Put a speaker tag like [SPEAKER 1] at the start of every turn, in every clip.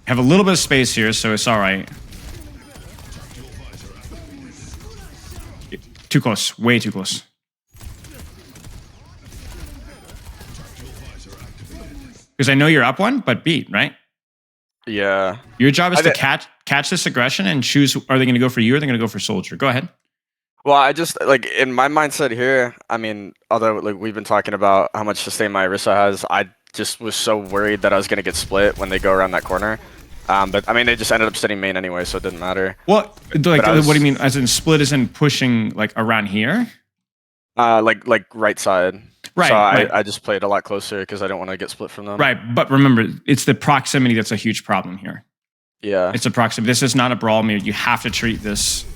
[SPEAKER 1] Have a little bit of space here, so it's all right. Too close. Way too close. Because I know you're up one, but beat, right?
[SPEAKER 2] Yeah.
[SPEAKER 1] Your job is to catch this aggression and choose, are they going to go for you or are they going to go for soldier? Go ahead.
[SPEAKER 2] Well, I just like in my mindset here, I mean, although like we've been talking about how much sustain my Orisa has, I just was so worried that I was gonna get split when they go around that corner. But I mean, they just ended up sitting main anyway, so it didn't matter.
[SPEAKER 1] What what do you mean? As in split as in pushing like around here?
[SPEAKER 2] Like right side.
[SPEAKER 1] Right.
[SPEAKER 2] So
[SPEAKER 1] right.
[SPEAKER 2] I just played a lot closer because I didn't want to get split from them.
[SPEAKER 1] Right. But remember, it's the proximity that's a huge problem here.
[SPEAKER 2] Yeah.
[SPEAKER 1] It's a proximity. This is not a brawl mirror. You have to treat this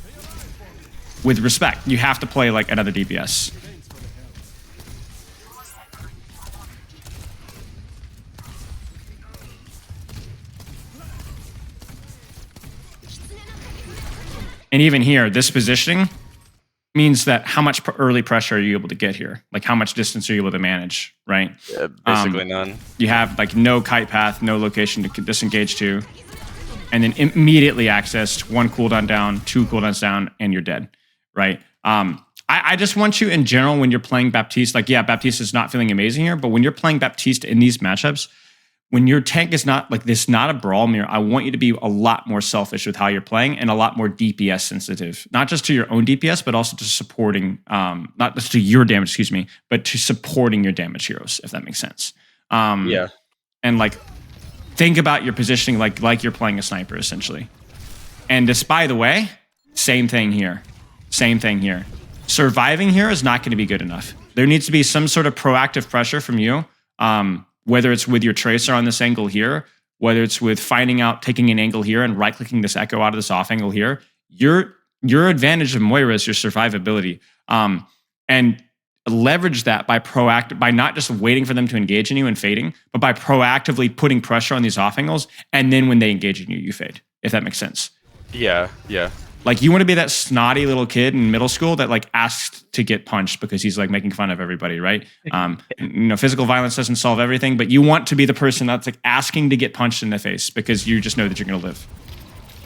[SPEAKER 1] with respect. You have to play like another DPS. And even here, this positioning means that how much early pressure are you able to get here? Like how much distance are you able to manage, right?
[SPEAKER 2] Yeah, basically none.
[SPEAKER 1] You have like no kite path, no location to disengage to, and then immediately accessed, 1 cooldown down, 2 cooldowns down, and you're dead, right? I just want you in general when you're playing Baptiste, like yeah, Baptiste is not feeling amazing here, but when you're playing Baptiste in these matchups, when your tank is not like this, not a brawl mirror, I want you to be a lot more selfish with how you're playing and a lot more DPS sensitive, not just to your own DPS, but also to supporting, not just to your damage, excuse me, but to supporting your damage heroes, if that makes sense.
[SPEAKER 2] Yeah.
[SPEAKER 1] And like, think about your positioning like you're playing a sniper, essentially. And this, by the way, same thing here. Same thing here. Surviving here is not going to be good enough. There needs to be some sort of proactive pressure from you. Whether it's with your tracer on this angle here, whether it's with finding out, taking an angle here and right-clicking this echo out of this off angle here, your advantage of Moira is your survivability. And leverage that by not just waiting for them to engage in you and fading, but by proactively putting pressure on these off angles, and then when they engage in you, you fade, if that makes sense.
[SPEAKER 2] Yeah, yeah.
[SPEAKER 1] Like you want to be that snotty little kid in middle school that like asked to get punched because he's like making fun of everybody, right? Physical violence doesn't solve everything, but you want to be the person that's like asking to get punched in the face because you just know that you're going to live.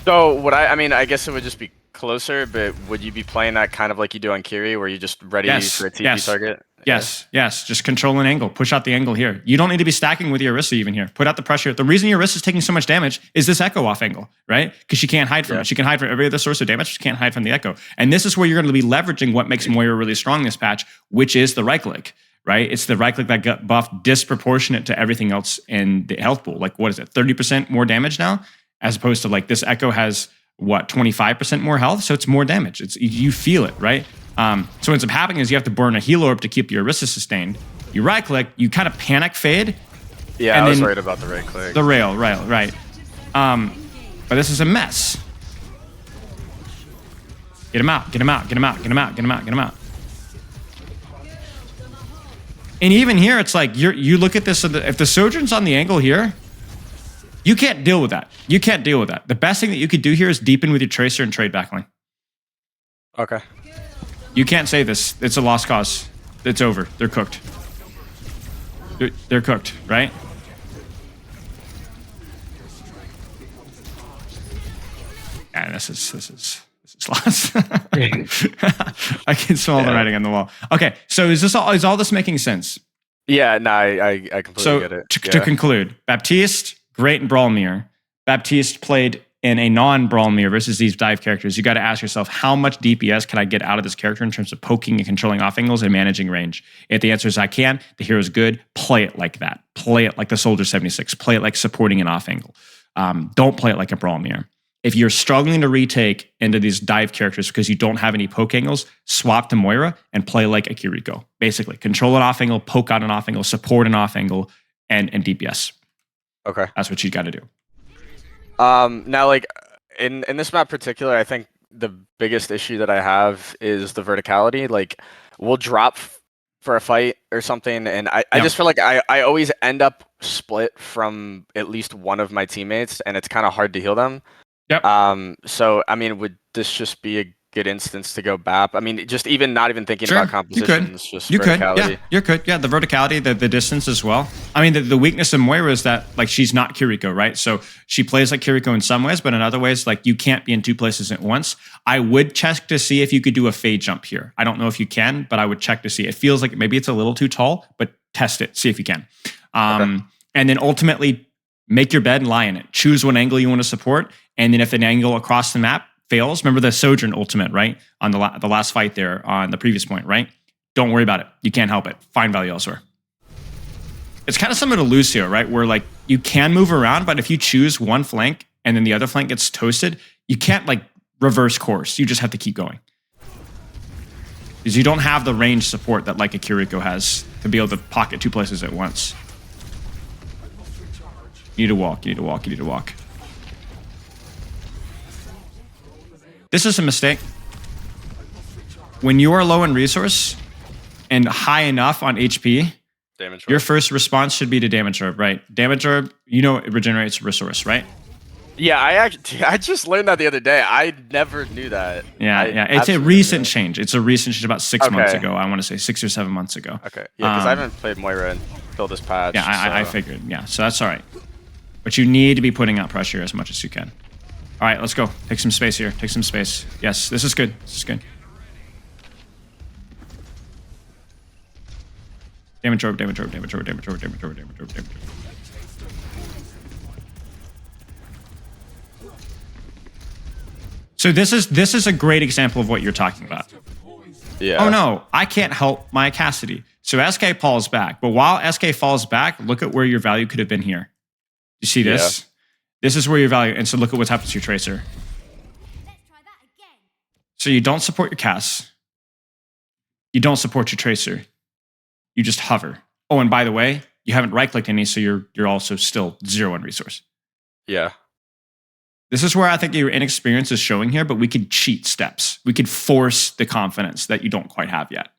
[SPEAKER 2] So I mean, I guess it would just be closer, but would you be playing that kind of like you do on Kiri, where you just ready for a TP target?
[SPEAKER 1] Yes. Just control an angle. Push out the angle here. You don't need to be stacking with your Orisa even here. Put out the pressure. The reason your Orisa is taking so much damage is this echo off angle, right? Because she can't hide from it. She can hide from every other source of damage. She can't hide from the echo. And this is where you're going to be leveraging what makes Moira really strong this patch, which is the right click, right? It's the right click that got buffed disproportionate to everything else in the health pool. Like, what is it? 30% more damage now, as opposed to like this echo has what, 25% more health? So it's more damage. You feel it, right? So what ends up happening is you have to burn a heal orb to keep your Orisa sustained. You right click, you kind of panic fade.
[SPEAKER 2] Yeah, I was worried about the right click.
[SPEAKER 1] The rail, right. But this is a mess. Get him out. And even here, it's like you look at this. If the Sojourn's on the angle here, you can't deal with that. The best thing that you could do here is deepen with your Tracer and trade backlane.
[SPEAKER 2] Okay.
[SPEAKER 1] You can't say this. It's a lost cause. It's over. They're cooked. They're cooked, right? Yeah, this is lost. I can smell the writing on the wall. Okay, so is all this making sense?
[SPEAKER 2] Yeah, no, I completely get it.
[SPEAKER 1] To conclude, Baptiste, great in Brawl Mirror. Baptiste played in a non-Brawl Mirror versus these dive characters. You got to ask yourself, how much DPS can I get out of this character in terms of poking and controlling off angles and managing range? If the answer is I can, the hero's good, play it like that. Play it like the Soldier 76. Play it like supporting an off angle. Don't play it like a Brawl Mirror. If you're struggling to retake into these dive characters because you don't have any poke angles, swap to Moira and play like a Kiriko. Basically, control an off angle, poke out an off angle, support an off angle, and DPS.
[SPEAKER 2] Okay.
[SPEAKER 1] That's what you got to do.
[SPEAKER 2] Now, like in this map particular, I think the biggest issue that I have is the verticality. Like, we'll drop for a fight or something, and I just feel like I always end up split from at least one of my teammates, and it's kind of hard to heal them.
[SPEAKER 1] Yep.
[SPEAKER 2] So I mean, would this just be good instance to go BAP. I mean, just even not even thinking
[SPEAKER 1] Sure,
[SPEAKER 2] about compositions, just
[SPEAKER 1] you could,
[SPEAKER 2] verticality.
[SPEAKER 1] yeah, you could, yeah. The verticality, the distance as well. I mean, the weakness of Moira is that like she's not Kiriko, right? So she plays like Kiriko in some ways, but in other ways, like you can't be in two places at once. I would check to see if you could do a fade jump here. I don't know if you can, but I would check to see. It feels like maybe it's a little too tall, but test it, see if you can. And then ultimately make your bed and lie in it. Choose what angle you want to support, and then if an angle across the map fails, remember the Sojourn ultimate, right? On the last fight there on the previous point, right? Don't worry about it. You can't help it. Find value elsewhere. It's kind of similar to Lucio, right? Where like you can move around, but if you choose one flank and then the other flank gets toasted, you can't like reverse course. You just have to keep going. Because you don't have the range support that like a Kiriko has to be able to pocket two places at once. You need to walk, you need to walk, you need to walk. This is a mistake. When you are low in resource and high enough on HP,
[SPEAKER 2] Damage
[SPEAKER 1] your
[SPEAKER 2] orb.
[SPEAKER 1] first response should be to damage orb, right? Damage orb, you know it regenerates resource, right?
[SPEAKER 2] Yeah, I just learned that the other day. I never knew that.
[SPEAKER 1] Yeah, yeah. It's a recent change. It's a recent change about 6 months ago. I want to say 6 or 7 months ago.
[SPEAKER 2] Okay. Yeah, because I haven't played Moira until this patch.
[SPEAKER 1] Yeah, I figured. Yeah, so that's all right. But you need to be putting out pressure as much as you can. All right, let's go. Take some space here. Take some space. Yes, this is good. This is good. Damage orb, damage orb, damage orb, damage orb, damage orb, damage orb, damage orb. So this is a great example of what you're talking about.
[SPEAKER 2] Yeah.
[SPEAKER 1] Oh no, I can't help my Cassidy. So SK falls back. But while SK falls back, look at where your value could have been here. You see this?
[SPEAKER 2] Yeah.
[SPEAKER 1] This is where your value, and so look at what's happened to your Tracer.
[SPEAKER 3] Let's try that again.
[SPEAKER 1] So you don't support your Cass. You don't support your Tracer. You just hover. Oh, and by the way, you haven't right-clicked any, so you're also still 0 on resource.
[SPEAKER 2] Yeah.
[SPEAKER 1] This is where I think your inexperience is showing here, but we could cheat steps. We could force the confidence that you don't quite have yet.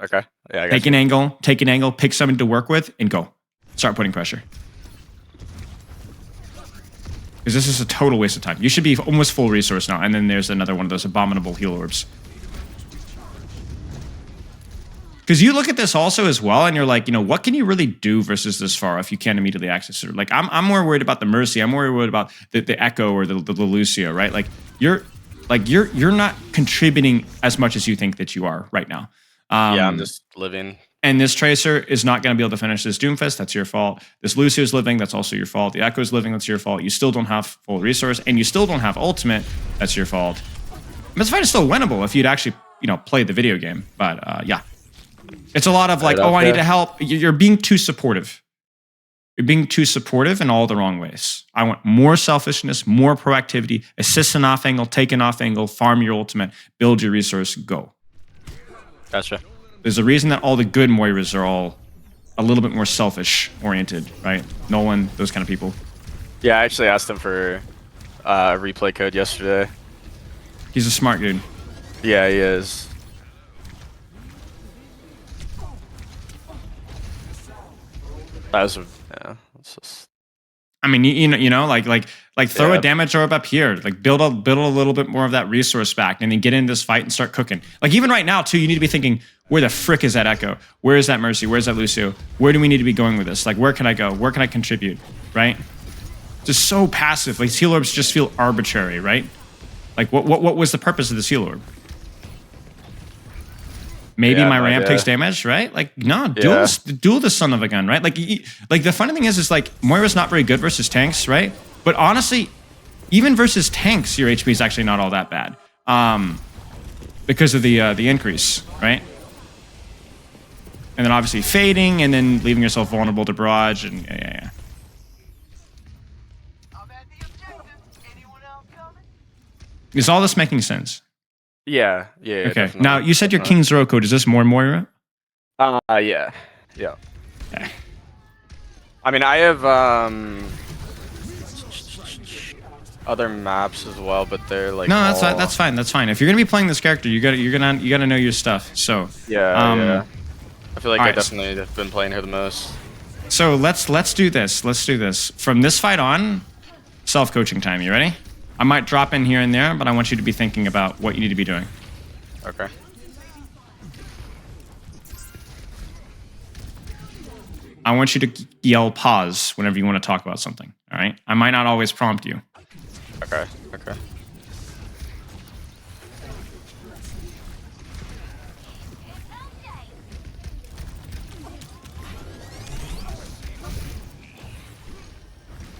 [SPEAKER 2] Okay. Yeah.
[SPEAKER 1] Take an angle, pick something to work with, and go. Start putting pressure. Because this is a total waste of time. You should be almost full resource now, and then there's another one of those abominable heal orbs. Because you look at this also as well, and you're like, you know, what can you really do versus this far if you can't immediately access it? Like, I'm more worried about the Mercy. I'm more worried about the Echo or the Lucio, right? Like, you're not contributing as much as you think that you are right now.
[SPEAKER 2] Yeah, I'm just living.
[SPEAKER 1] And this Tracer is not going to be able to finish this Doomfist. That's your fault. This Lucio's living. That's also your fault. The Echo's living. That's your fault. You still don't have full resource, and you still don't have ultimate. That's your fault. This fight is still winnable if you'd actually, you know, played the video game. But yeah, it's a lot of like, oh, I need to help. You're being too supportive. You're being too supportive in all the wrong ways. I want more selfishness, more proactivity, assist an off angle, take an off angle, farm your ultimate, build your resource, go.
[SPEAKER 2] Gotcha.
[SPEAKER 1] There's a reason that all the good Moiras are all a little bit more selfish oriented, right? Nolan, those kind of people.
[SPEAKER 2] Yeah, I actually asked him for a replay code yesterday.
[SPEAKER 1] He's a smart dude.
[SPEAKER 2] Yeah, he is. That was, yeah, it's just...
[SPEAKER 1] I mean, you know, like throw
[SPEAKER 2] Yeah.
[SPEAKER 1] a damage orb up here, like build a little bit more of that resource back, and then get into this fight and start cooking. Like even right now too, you need to be thinking, where the frick is that Echo? Where is that Mercy? Where's that Lucio? Where do we need to be going with this? Like, where can I go? Where can I contribute? Right? Just so passive. Like heal orbs just feel arbitrary, right? Like what was the purpose of this heal orb? Maybe
[SPEAKER 2] Yeah,
[SPEAKER 1] my
[SPEAKER 2] no
[SPEAKER 1] ramp
[SPEAKER 2] idea.
[SPEAKER 1] takes damage, right? Like, no,
[SPEAKER 2] Yeah.
[SPEAKER 1] duel the son of a gun, right? Like the funny thing is like Moira's not very good versus tanks, right? But honestly, even versus tanks, your HP is actually not all that bad, because of the increase, right? And then obviously fading, and then leaving yourself vulnerable to barrage, and yeah.
[SPEAKER 4] I'm at the objective. Anyone else coming?
[SPEAKER 1] Is all this making sense?
[SPEAKER 2] Yeah.
[SPEAKER 1] Okay.
[SPEAKER 2] Definitely.
[SPEAKER 1] Now you said your King's Row code. Is this more Moira?
[SPEAKER 2] Yeah.
[SPEAKER 1] Okay.
[SPEAKER 2] I mean, I have other maps as well, but they're like
[SPEAKER 1] No,
[SPEAKER 2] all...
[SPEAKER 1] that's fine. That's fine. If you're gonna be playing this character, you gotta know your stuff. So
[SPEAKER 2] Yeah. I feel like I
[SPEAKER 1] alright.
[SPEAKER 2] definitely have been playing her the most.
[SPEAKER 1] So let's do this. Let's do this. From this fight on, self-coaching time. You ready? I might drop in here and there, but I want you to be thinking about what you need to be doing.
[SPEAKER 2] Okay.
[SPEAKER 1] I want you to yell pause whenever you want to talk about something. All right. I might not always prompt you.
[SPEAKER 2] Okay. Okay.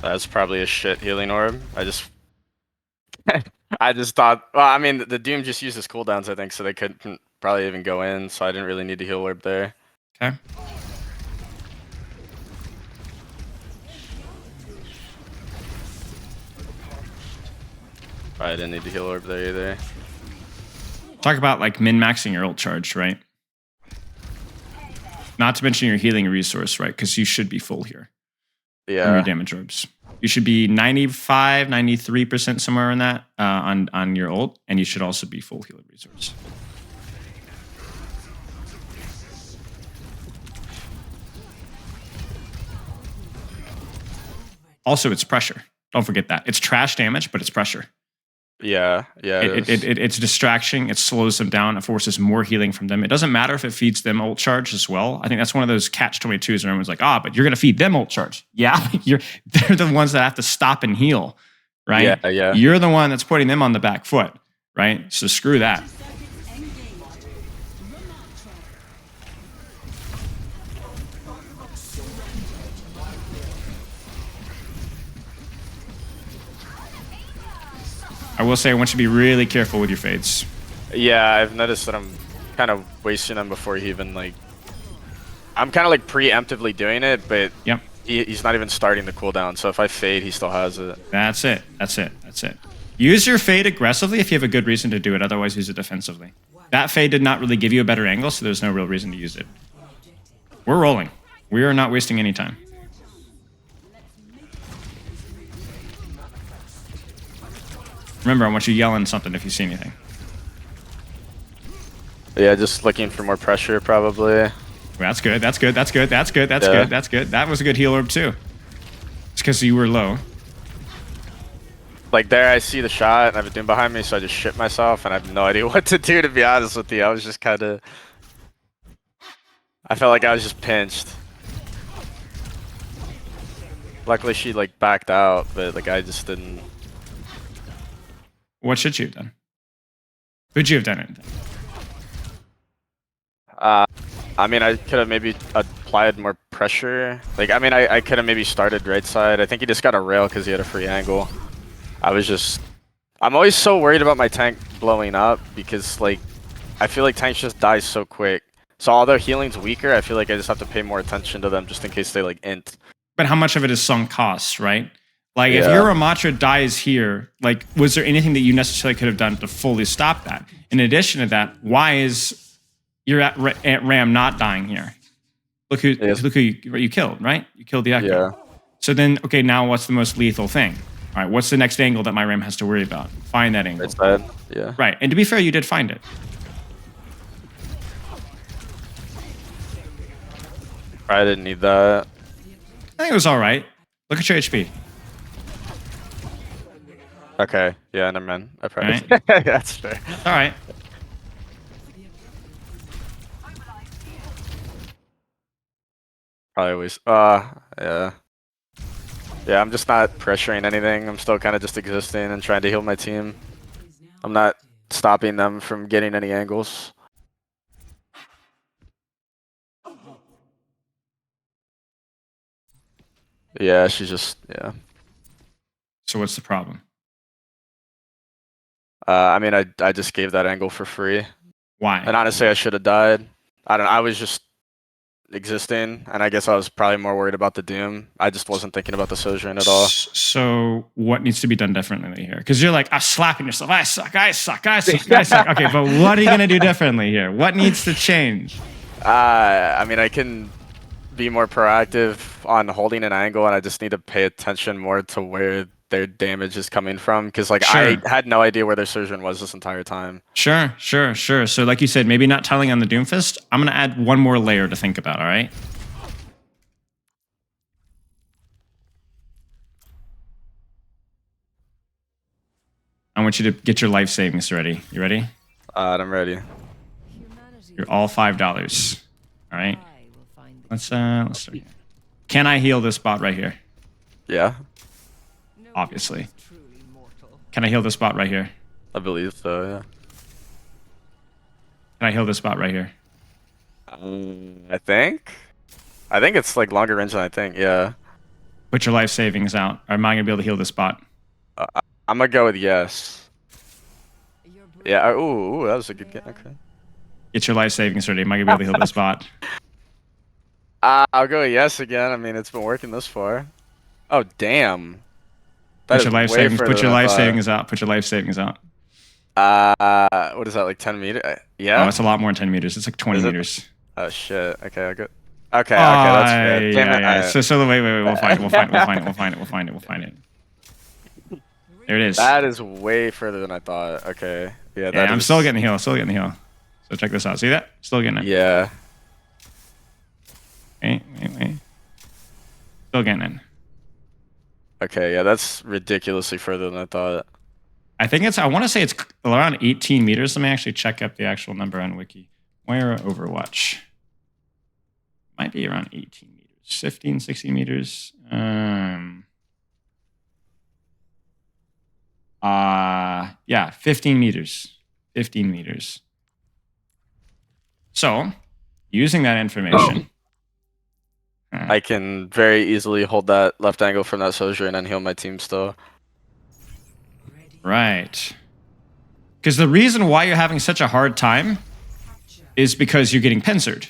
[SPEAKER 2] That's probably a shit healing orb. I just thought. Well, I mean, the Doom just uses cooldowns, I think, so they couldn't probably even go in. So I didn't really need to heal orb there.
[SPEAKER 1] Okay.
[SPEAKER 2] I didn't need to heal orb there either.
[SPEAKER 1] Talk about like min-maxing your ult charge, right? Not to mention your healing resource, right? Because you should be full here. From your
[SPEAKER 2] Yeah.
[SPEAKER 1] damage orbs. You should be 95, 93% somewhere in that on your ult, and you should also be full healing resource. Also, it's pressure. Don't forget that. It's trash damage, but it's pressure.
[SPEAKER 2] Yeah. Yeah.
[SPEAKER 1] It's distraction. It slows them down. It forces more healing from them. It doesn't matter if it feeds them ult charge as well. I think that's one of those catch-22s where everyone's like, but you're going to feed them ult charge. Yeah, they're the ones that have to stop and heal, right?
[SPEAKER 2] Yeah. Yeah.
[SPEAKER 1] You're the one that's putting them on the back foot, right? So screw that. I will say I want you to be really careful with your fades.
[SPEAKER 2] Yeah, I've noticed that I'm kind of wasting him before he even like. I'm kind of like preemptively doing it, but
[SPEAKER 1] Yep.
[SPEAKER 2] he's not even starting the cooldown. So if I fade, he still has it.
[SPEAKER 1] That's it. That's it. That's it. Use your fade aggressively if you have a good reason to do it. Otherwise, use it defensively. That fade did not really give you a better angle, so there's no real reason to use it. We're rolling. We are not wasting any time. Remember, I want you yelling something if you see anything.
[SPEAKER 2] Yeah, just looking for more pressure, probably.
[SPEAKER 1] Well, that's good. That's good. That's good. That's good. That's
[SPEAKER 2] Yeah.
[SPEAKER 1] good. That's good. That was a good heal orb, too. It's because you were low.
[SPEAKER 2] Like there, I see the shot, and I have a Doom behind me, so I just shit myself, and I have no idea what to do, to be honest with you. I was just kind of... I felt like I was just pinched. Luckily, she, like, backed out, but, like, I just didn't...
[SPEAKER 1] What should you have done? Could you have done anything?
[SPEAKER 2] I mean, I could have maybe applied more pressure. Like, I mean, I could have maybe started right side. I think he just got a rail because he had a free angle. I'm always so worried about my tank blowing up because, like, I feel like tanks just die so quick. So although healing's weaker, I feel like I just have to pay more attention to them just in case they, like, int.
[SPEAKER 1] But how much of it is sunk cost, right? Like, if
[SPEAKER 2] Yeah.
[SPEAKER 1] your Ramatra dies here, like, was there anything that you necessarily could have done to fully stop that? In addition to that, why is your at Ram not dying here? Look who you killed, right? You killed the Echo.
[SPEAKER 2] Yeah.
[SPEAKER 1] So then, okay, now what's the most lethal thing? All right, what's the next angle that my Ram has to worry about? Find that angle.
[SPEAKER 2] Right side. Yeah.
[SPEAKER 1] Right, and to be fair, you did find it.
[SPEAKER 2] I didn't need that.
[SPEAKER 1] I think it was all right. Look at your HP.
[SPEAKER 2] Okay. Yeah, never mind. I probably...
[SPEAKER 1] Right.
[SPEAKER 2] That's fair.
[SPEAKER 1] All right.
[SPEAKER 2] Probably always. Yeah. Yeah, I'm just not pressuring anything. I'm still kind of just existing and trying to heal my team. I'm not stopping them from getting any angles. Yeah, she's just, yeah.
[SPEAKER 1] So what's the problem?
[SPEAKER 2] I mean, I just gave that angle for free.
[SPEAKER 1] Why?
[SPEAKER 2] And honestly, I should have died. I was just existing, and I guess I was probably more worried about the Doom. I just wasn't thinking about the Sojourn at all.
[SPEAKER 1] So what needs to be done differently here? Because you're like, I'm slapping yourself. I suck. I suck. I suck. I suck. Okay, but what are you gonna do differently here? What needs to change?
[SPEAKER 2] I mean, I can be more proactive on holding an angle, and I just need to pay attention more to where their damage is coming from. Because like
[SPEAKER 1] Sure.
[SPEAKER 2] I had no idea where their Sojourn was this entire time.
[SPEAKER 1] Sure. So like you said, maybe not telling on the Doomfist. I'm gonna add one more layer to think about. All right. want you to get your life savings ready. You ready?
[SPEAKER 2] I'm ready.
[SPEAKER 1] You're all $5. All right. Let's start here. Can I heal this bot right here?
[SPEAKER 2] Yeah,
[SPEAKER 1] Obviously. Can I heal this bot right here?
[SPEAKER 2] I believe so. Yeah.
[SPEAKER 1] Can I heal this bot right here?
[SPEAKER 2] I think it's like longer range than I think. Yeah.
[SPEAKER 1] Put your life savings out. Or am I gonna be able to heal this bot?
[SPEAKER 2] I'm gonna go with yes. Yeah. Ooh, that was a good game. Okay.
[SPEAKER 1] Get your life savings ready. Am I gonna be able to heal this bot?
[SPEAKER 2] I'll go with yes again. I mean, it's been working this far. Oh damn. That
[SPEAKER 1] Put
[SPEAKER 2] is
[SPEAKER 1] your life
[SPEAKER 2] way
[SPEAKER 1] savings.
[SPEAKER 2] further
[SPEAKER 1] Put your
[SPEAKER 2] than I
[SPEAKER 1] life
[SPEAKER 2] thought.
[SPEAKER 1] savings out. Put your life savings out.
[SPEAKER 2] What is that, like 10 meters? Yeah.
[SPEAKER 1] Oh, it's a lot more than 10 meters. It's like 20
[SPEAKER 2] Is it?
[SPEAKER 1] meters.
[SPEAKER 2] Oh shit. Okay, I'll go. Okay, that's fair. Damn it.
[SPEAKER 1] Yeah. So wait. We'll find it. We'll find it. There it is.
[SPEAKER 2] That is way further than I thought. Okay. Yeah.
[SPEAKER 1] Yeah, I'm still getting the heal. So check this out. See that? Still getting it.
[SPEAKER 2] Yeah.
[SPEAKER 1] Wait. Still getting it.
[SPEAKER 2] Okay. Yeah, that's ridiculously further than I thought.
[SPEAKER 1] I want to say it's around 18 meters. Let me actually check up the actual number on Wiki. Moira Overwatch. Might be around 18 meters. 15, 16 meters. Yeah, 15 meters. 15 meters. So, using that information.
[SPEAKER 2] I can very easily hold that left angle from that Sojourn and heal my team still.
[SPEAKER 1] Right. Because the reason why you're having such a hard time is because you're getting pincered,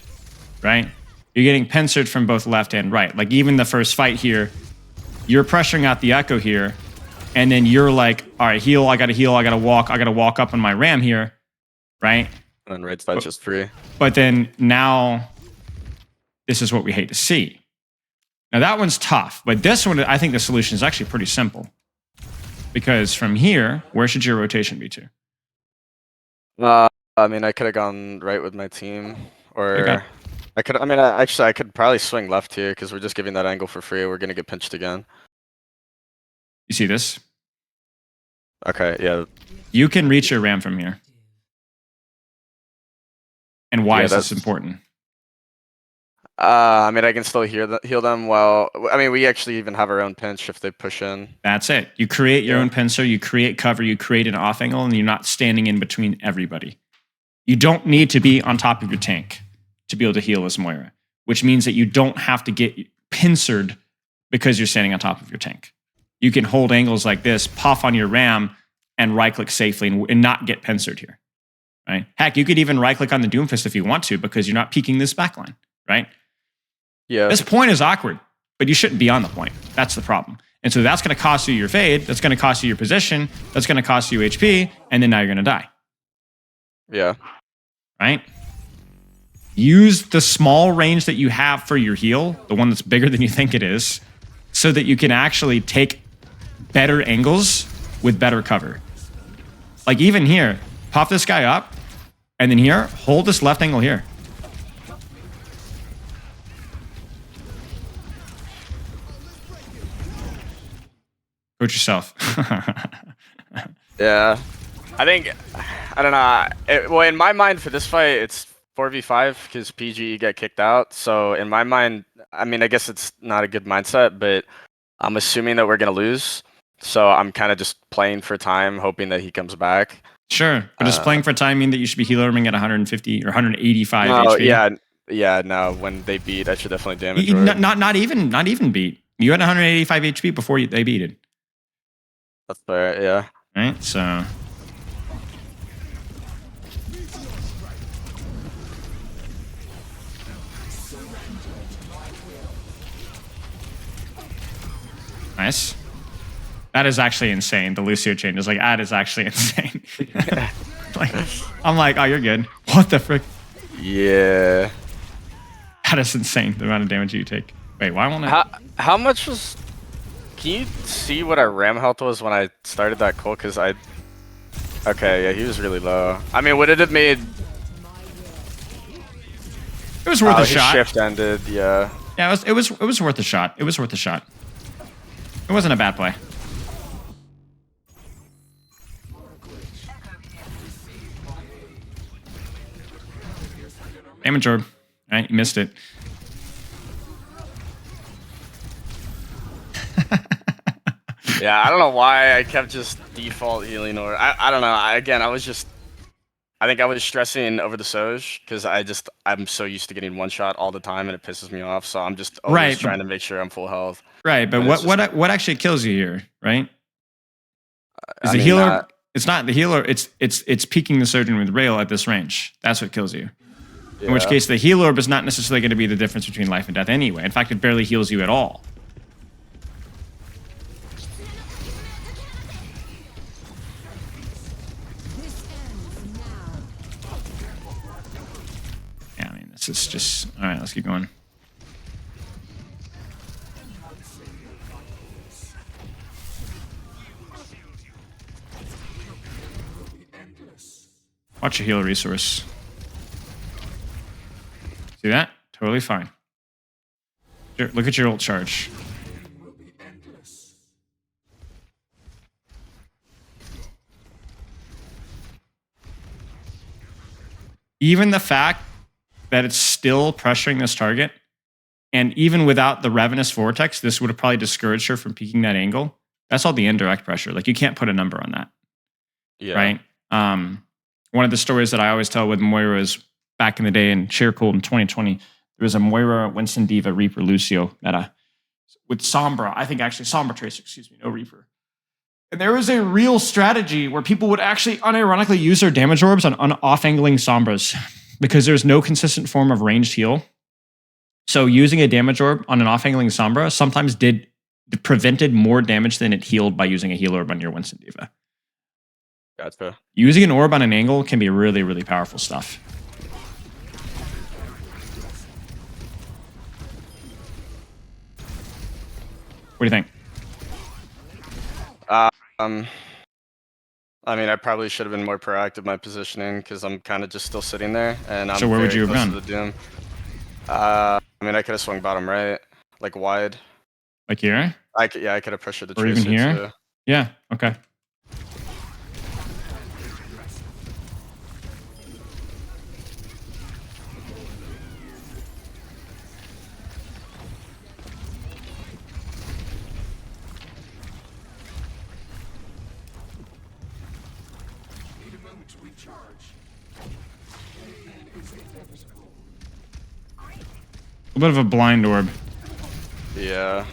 [SPEAKER 1] right? You're getting pincered from both left and right. Like even the first fight here, you're pressuring out the Echo here, and then you're like, all right, heal, I gotta walk up on my ram here, right?
[SPEAKER 2] And then right side's just free.
[SPEAKER 1] But then now, this is what we hate to see. Now that one's tough, but this one, I think the solution is actually pretty simple. Because from here, where should your rotation be to?
[SPEAKER 2] I mean, I could have gone right with my team, or
[SPEAKER 1] Okay.
[SPEAKER 2] I could. I mean, actually, I could probably swing left here because we're just giving that angle for free. We're gonna get pinched again.
[SPEAKER 1] You see this?
[SPEAKER 2] Okay, yeah.
[SPEAKER 1] You can reach your ram from here. And why
[SPEAKER 2] Yeah,
[SPEAKER 1] is this
[SPEAKER 2] that's-
[SPEAKER 1] important?
[SPEAKER 2] I mean, I can still heal them. Well, I mean, we actually even have our own pinch if they push in.
[SPEAKER 1] That's it. You create your
[SPEAKER 2] Yeah.
[SPEAKER 1] own pincer, you create cover, you create an off angle, and you're not standing in between everybody. You don't need to be on top of your tank to be able to heal as Moira, which means that you don't have to get pincered because you're standing on top of your tank. You can hold angles like this, puff on your ram, and right-click safely and not get pincered here. Right? Heck, you could even right-click on the Doomfist if you want to because you're not peeking this backline, right?
[SPEAKER 2] Yeah.
[SPEAKER 1] This point is awkward, but you shouldn't be on the point. That's the problem. And so that's going to cost you your fade. That's going to cost you your position. That's going to cost you HP. And then now you're going to die.
[SPEAKER 2] Yeah.
[SPEAKER 1] Right? Use the small range that you have for your heal, the one that's bigger than you think it is, so that you can actually take better angles with better cover. Like even here, pop this guy up, and then here, hold this left angle here. Coach yourself.
[SPEAKER 2] Yeah. I think, I don't know. Well, in my mind for this fight, it's 4v5 because PG get kicked out. So in my mind, I mean, I guess it's not a good mindset, but I'm assuming that we're going to lose. So I'm kind of just playing for time, hoping that he comes back.
[SPEAKER 1] Sure, but is playing for time mean that you should be healing at 150 or 185
[SPEAKER 2] No,
[SPEAKER 1] HP?
[SPEAKER 2] yeah, no. When they beat, I should definitely damage.
[SPEAKER 1] Not even beat. You had 185 HP before they beated.
[SPEAKER 2] That's fair, yeah.
[SPEAKER 1] Right, so nice. That is actually insane. The Lucio change is like, that is actually insane. Like, I'm like, oh, you're good. What the frick?
[SPEAKER 2] Yeah.
[SPEAKER 1] That is insane, the amount of damage you take. Wait, why won't I?
[SPEAKER 2] How much was... Can you see what our ram health was when I started that call? Because I... Okay, yeah, he was really low. I mean, would it have made...
[SPEAKER 1] It was worth a
[SPEAKER 2] his
[SPEAKER 1] shot.
[SPEAKER 2] shift ended, yeah.
[SPEAKER 1] Yeah, it was worth a shot. It was worth a shot. It wasn't a bad play. Damage orb. All right, you missed it.
[SPEAKER 2] Yeah, I don't know why I kept just default healing, or I don't know. I think I was stressing over the Soj because I'm so used to getting one shot all the time and it pisses me off. So I'm just always
[SPEAKER 1] Right,
[SPEAKER 2] trying to make sure I'm full health.
[SPEAKER 1] Right, but what actually kills you here, right? Is
[SPEAKER 2] I
[SPEAKER 1] the
[SPEAKER 2] mean,
[SPEAKER 1] healer? It's not the healer. It's peeking the surgeon with rail at this range. That's what kills you. In which
[SPEAKER 2] Yeah.
[SPEAKER 1] case, the heal orb is not necessarily going to be the difference between life and death anyway. In fact, it barely heals you at all. Yeah, I mean, this is just all right. Let's keep going. Watch your healer resource. See that? Totally fine. Look at your ult charge. Even the fact that it's still pressuring this target, and even without the Ravenous Vortex, this would have probably discouraged her from peeking that angle. That's all the indirect pressure. Like, you can't put a number on that.
[SPEAKER 2] Yeah.
[SPEAKER 1] Right? One of the stories that I always tell with Moira is back in the day in Sharecold in 2020, there was a Moira, Winston Diva, Reaper, Lucio meta with Sombra. I think actually Sombra Tracer, excuse me, no Reaper. And there was a real strategy where people would actually unironically use their damage orbs on off-angling Sombras because there's no consistent form of ranged heal. So using a damage orb on an off-angling Sombra sometimes prevented more damage than it healed by using a heal orb on your Winston Diva.
[SPEAKER 2] Gotcha.
[SPEAKER 1] Using an orb on an angle can be really, really powerful stuff. What do you think?
[SPEAKER 2] I mean, I probably should have been more proactive in my positioning because I'm kind of just still sitting there, and I'm
[SPEAKER 1] So where would
[SPEAKER 2] very
[SPEAKER 1] you have
[SPEAKER 2] close
[SPEAKER 1] gone?
[SPEAKER 2] to the Doom. I mean, I could have swung bottom right, like wide.
[SPEAKER 1] Like here?
[SPEAKER 2] I could have pressured the
[SPEAKER 1] Or even
[SPEAKER 2] Tracer
[SPEAKER 1] here?
[SPEAKER 2] too.
[SPEAKER 1] Yeah, okay. A bit of a blind orb.
[SPEAKER 2] Yeah.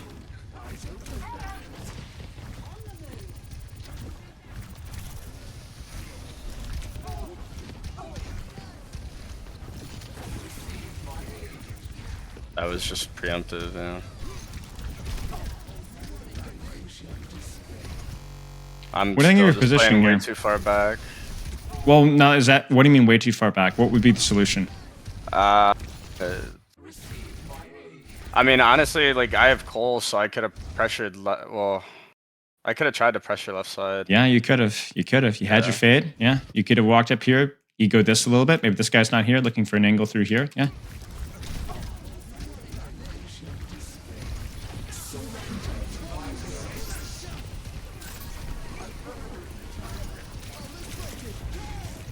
[SPEAKER 2] That was just preemptive, yeah. I'm
[SPEAKER 1] What do you think of your
[SPEAKER 2] still just
[SPEAKER 1] positioning
[SPEAKER 2] playing way
[SPEAKER 1] here?
[SPEAKER 2] too far back.
[SPEAKER 1] Well, now is that, what do you mean way too far back? What would be the solution?
[SPEAKER 2] I mean, honestly, like, I have Cole, so I could have pressured, well, I could have tried to pressure left side.
[SPEAKER 1] Yeah, you could have. You could have. You had your fade. Yeah, you could have walked up here. You go this a little bit. Maybe this guy's not here, looking for an angle through here. Yeah.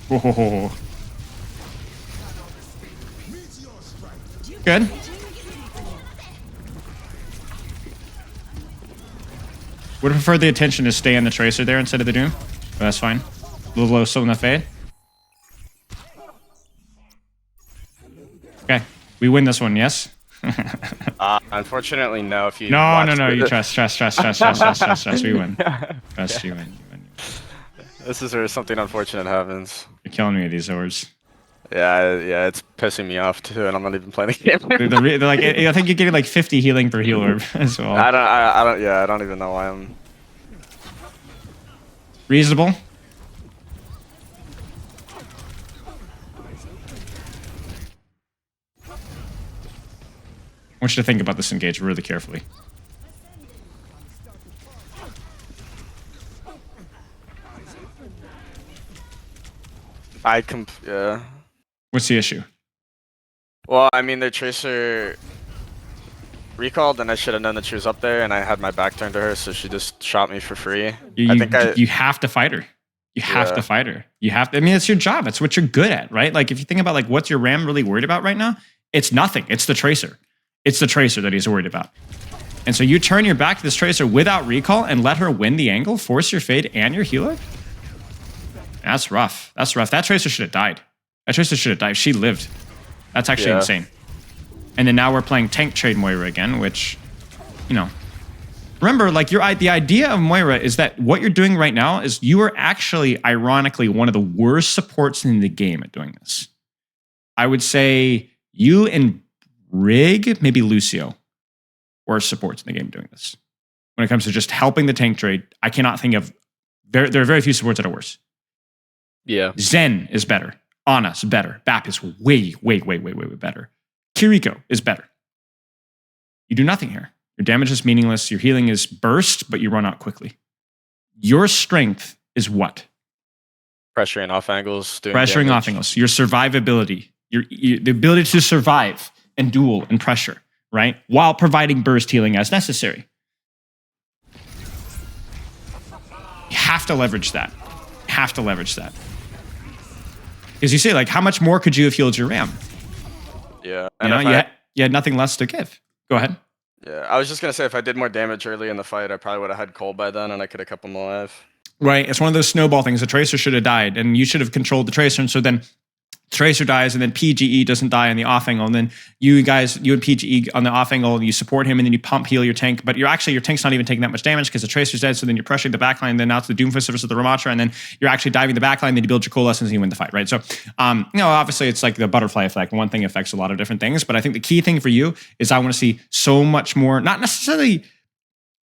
[SPEAKER 1] Whoa. Good. Would have preferred the attention to stay on the Tracer there instead of the Doom. But that's fine. A little low still in the fade. Okay. We win this one, yes?
[SPEAKER 2] Unfortunately, no. If you
[SPEAKER 1] No.
[SPEAKER 2] watch
[SPEAKER 1] You trust. We win. Trust you win.
[SPEAKER 2] This is where something unfortunate happens.
[SPEAKER 1] You're killing me with these orbs.
[SPEAKER 2] Yeah, it's pissing me off too, and I'm not even playing the game.
[SPEAKER 1] They're like, I think you're getting like 50 healing per heal orb as well.
[SPEAKER 2] I don't even know why I'm.
[SPEAKER 1] Reasonable. I want you to think about this engage really carefully.
[SPEAKER 2] Yeah.
[SPEAKER 1] What's the issue?
[SPEAKER 2] Well, I mean, the Tracer recalled, and I should have known that she was up there, and I had my back turned to her, so she just shot me for free.
[SPEAKER 1] You have to fight her. You have to fight her. You have to. I mean, it's your job. It's what you're good at, right? Like if you think about like what's your Ram really worried about right now, it's nothing. It's the Tracer. It's the Tracer that he's worried about. And so you turn your back to this Tracer without recall and let her win the angle, force your fade and your healer. That's rough. That's rough. That Tracer should have died. That Tracer should have died. She lived. That's actually insane. And then now we're playing tank trade Moira again, which, you know, remember, like the idea of Moira is that what you're doing right now is you are actually, ironically, one of the worst supports in the game at doing this. I would say you and Rig, maybe Lucio, worst supports in the game doing this. When it comes to just helping the tank trade, I cannot think of, there are very few supports that are worse.
[SPEAKER 2] Yeah.
[SPEAKER 1] Zen is better. Ana's better. Bap is way better. Kiriko is better. You do nothing here. Your damage is meaningless. Your healing is burst, but you run out quickly. Your strength is what?
[SPEAKER 2] Pressuring off angles.
[SPEAKER 1] Pressuring off angles. Your survivability. The ability to survive and duel and pressure, right? While providing burst healing as necessary. You have to leverage that. Have to leverage that. Because you say, like, how much more could you have healed your Ram?
[SPEAKER 2] Yeah.
[SPEAKER 1] You know, you had nothing less to give. Go ahead.
[SPEAKER 2] Yeah, I was just going to say, if I did more damage early in the fight, I probably would have had Cole by then, and I could have kept him alive.
[SPEAKER 1] Right. It's one of those snowball things. The Tracer should have died, and you should have controlled the Tracer, and so then Tracer dies, and then PGE doesn't die on the off angle, and then you and PGE on the off angle, you support him, and then you pump heal your tank, but your tank's not even taking that much damage because the Tracer's dead, so then you're pressuring the backline, and then now it's the Doomfist versus the Ramatra, and then you're actually diving the backline, then you build your coalescence, and you win the fight, right? So, you know, obviously it's like the butterfly effect. One thing affects a lot of different things, but I think the key thing for you is I want to see so much more, not necessarily,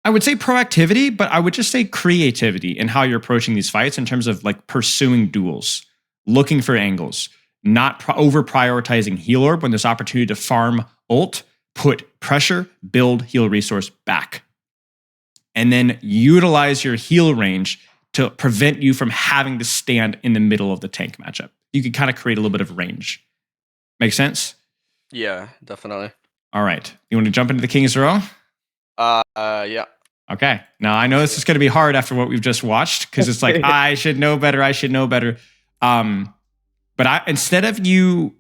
[SPEAKER 1] I would say proactivity, but I would just say creativity in how you're approaching these fights in terms of like pursuing duels, looking for angles, not over prioritizing heal orb when there's opportunity to farm ult, put pressure, build heal resource back. And then utilize your heal range to prevent you from having to stand in the middle of the tank matchup. You can kind of create a little bit of range. Make sense?
[SPEAKER 2] Yeah, definitely.
[SPEAKER 1] All right. You want to jump into the King's Row?
[SPEAKER 2] Yeah.
[SPEAKER 1] Okay. Now, I know this is going to be hard after what we've just watched because it's like, I should know better. I should know better. But instead of you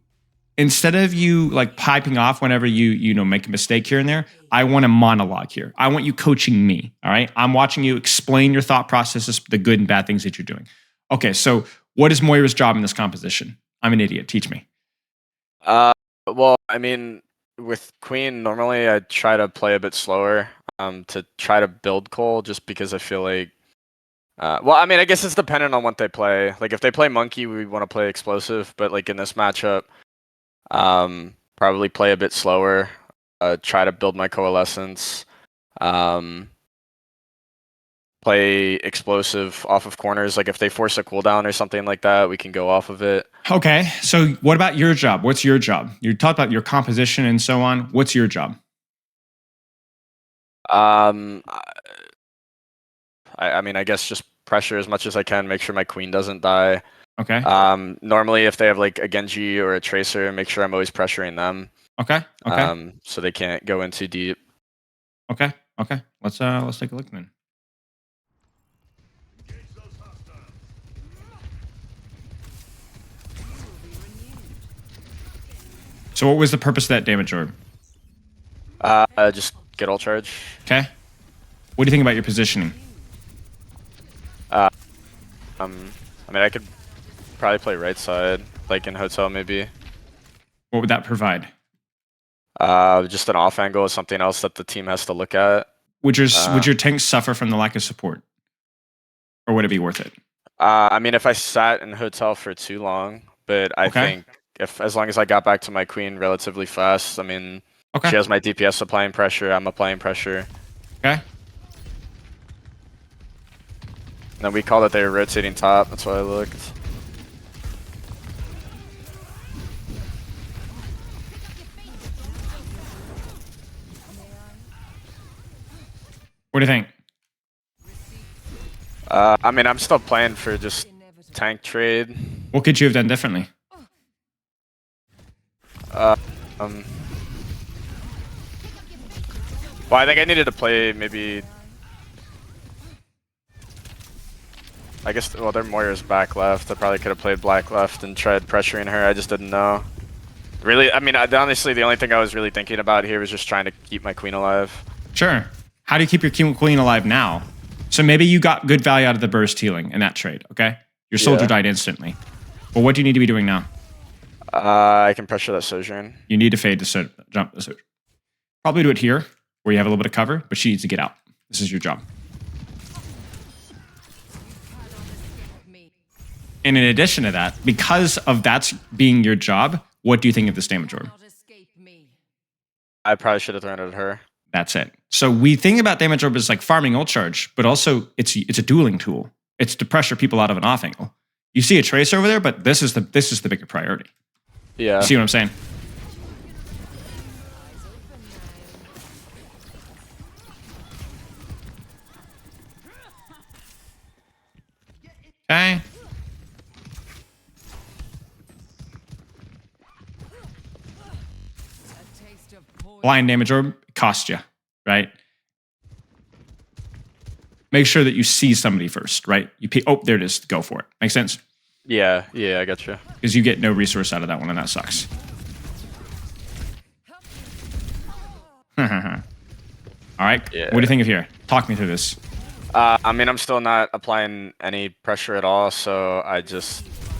[SPEAKER 1] like piping off whenever you make a mistake here and there, I want a monologue here. I want you coaching me. All right. I'm watching you explain your thought processes, the good and bad things that you're doing. Okay. So what is Moira's job in this composition? I'm an idiot. Teach me.
[SPEAKER 2] Well, I mean, with Queen, normally I try to play a bit slower to try to build Cole just because I feel like well, I mean, I guess it's dependent on what they play. Like, if they play Monkey, we want to play explosive. But, like, in this matchup, probably play a bit slower. Try to build my coalescence. Play explosive off of corners. Like, if they force a cooldown or something like that, we can go off of it.
[SPEAKER 1] Okay. So, what about your job? What's your job? You talked about your composition and so on. What's your job?
[SPEAKER 2] I mean, I guess just pressure as much as I can, make sure my Queen doesn't die.
[SPEAKER 1] Okay.
[SPEAKER 2] Normally, if they have like a Genji or a Tracer, make sure I'm always pressuring them.
[SPEAKER 1] Okay.
[SPEAKER 2] So they can't go in too deep.
[SPEAKER 1] Okay. Let's take a look then. So, what was the purpose of that damage orb?
[SPEAKER 2] Just get all charge.
[SPEAKER 1] Okay. What do you think about your positioning?
[SPEAKER 2] I mean, I could probably play right side, like in hotel maybe.
[SPEAKER 1] What would that provide?
[SPEAKER 2] Just an off angle is something else that the team has to look at.
[SPEAKER 1] Would your tank suffer from the lack of support, or would it be worth it?
[SPEAKER 2] I mean, if I sat in hotel for too long, but I think as long as I got back to my Queen relatively fast, I mean, she has my DPS applying pressure, I'm applying pressure.
[SPEAKER 1] Okay.
[SPEAKER 2] And then we call that they're rotating top. That's why I looked.
[SPEAKER 1] What do you think?
[SPEAKER 2] I mean, I'm still playing for just tank trade.
[SPEAKER 1] What could you have done differently?
[SPEAKER 2] Well, I think I needed to play maybe. I guess, well, their Moira's back left. I probably could have played black left and tried pressuring her. I just didn't know. Really, I mean, honestly, the only thing I was really thinking about here was just trying to keep my queen alive.
[SPEAKER 1] Sure. How do you keep your queen alive now? So maybe you got good value out of the burst healing in that trade, okay? Your soldier died instantly. But what do you need to be doing now?
[SPEAKER 2] I can pressure that Sojourn.
[SPEAKER 1] You need to fade to jump the Sojourn. Probably do it here, where you have a little bit of cover, but she needs to get out. This is your job. And in addition to that, because of that being your job, what do you think of this damage orb?
[SPEAKER 2] I probably should have thrown it at her.
[SPEAKER 1] That's it. So we think about damage orb as like farming ult charge, but also it's a dueling tool. It's to pressure people out of an off angle. You see a tracer over there, but this is the bigger priority.
[SPEAKER 2] Yeah.
[SPEAKER 1] You see what I'm saying? Okay. Blind damage orb cost you, right? Make sure that you see somebody first, right? Oh, there it is. Go for it. Make sense?
[SPEAKER 2] Yeah, I got you.
[SPEAKER 1] Because you get no resource out of that one, and that sucks. All right.
[SPEAKER 2] Yeah.
[SPEAKER 1] What do you think of here? Talk me through this.
[SPEAKER 2] I mean, I'm still not applying any pressure at all, so I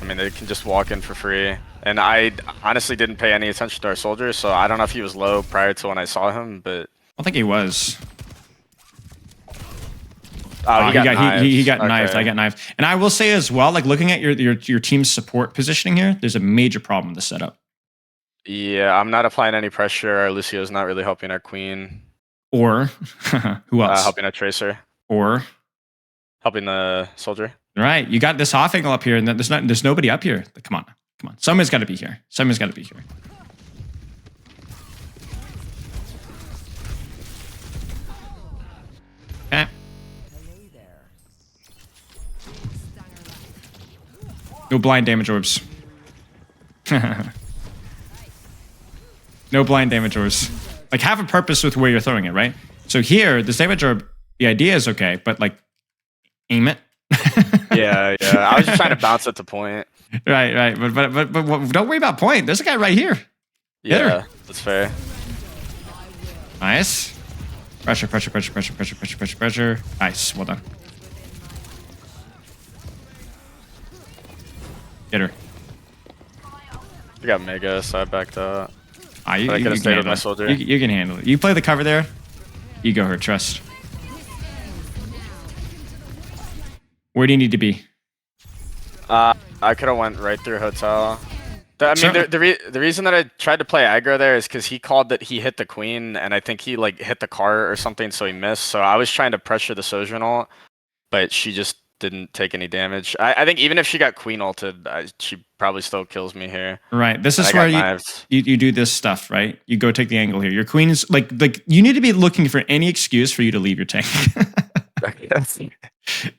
[SPEAKER 2] mean, they can just walk in for free. And I honestly didn't pay any attention to our soldier, so I don't know if he was low prior to when I saw him, but...
[SPEAKER 1] I don't think he was.
[SPEAKER 2] Oh, he got knifed.
[SPEAKER 1] He got knifed. I got knifed. And I will say as well, like looking at your team's support positioning here, there's a major problem with the setup.
[SPEAKER 2] Yeah, I'm not applying any pressure. Our Lucio's not really helping our queen.
[SPEAKER 1] Or, who else?
[SPEAKER 2] Helping our tracer.
[SPEAKER 1] Or?
[SPEAKER 2] Helping the soldier.
[SPEAKER 1] Right. You got this off angle up here, and there's nobody up here. Come on. Come on. Someone's got to be here. Someone's got to be here. Okay. No blind damage orbs. No blind damage orbs. Like, have a purpose with where you're throwing it, right? So here, this damage orb, the idea is okay, but like, aim it.
[SPEAKER 2] Yeah. I was just trying to bounce it to point.
[SPEAKER 1] Right. But don't worry about point. There's a guy right here.
[SPEAKER 2] Yeah, that's fair.
[SPEAKER 1] Nice. Pressure. Nice. Well done. Get her.
[SPEAKER 2] We got Mega, so I backed up.
[SPEAKER 1] You
[SPEAKER 2] could have
[SPEAKER 1] can
[SPEAKER 2] stayed with
[SPEAKER 1] handle
[SPEAKER 2] my
[SPEAKER 1] it.
[SPEAKER 2] soldier.
[SPEAKER 1] You can handle it. You play the cover there. You go her. Trust. Where do you need to be?
[SPEAKER 2] I could have went right through hotel. I mean, the reason that I tried to play aggro there is because he called that he hit the queen, and I think he like hit the car or something, so he missed. So I was trying to pressure the Sojourn ult, but she just didn't take any damage. I think even if she got queen ulted, she probably still kills me here.
[SPEAKER 1] Right. This is where you do this stuff, right? You go take the angle here. Your queen's like you need to be looking for any excuse for you to leave your tank.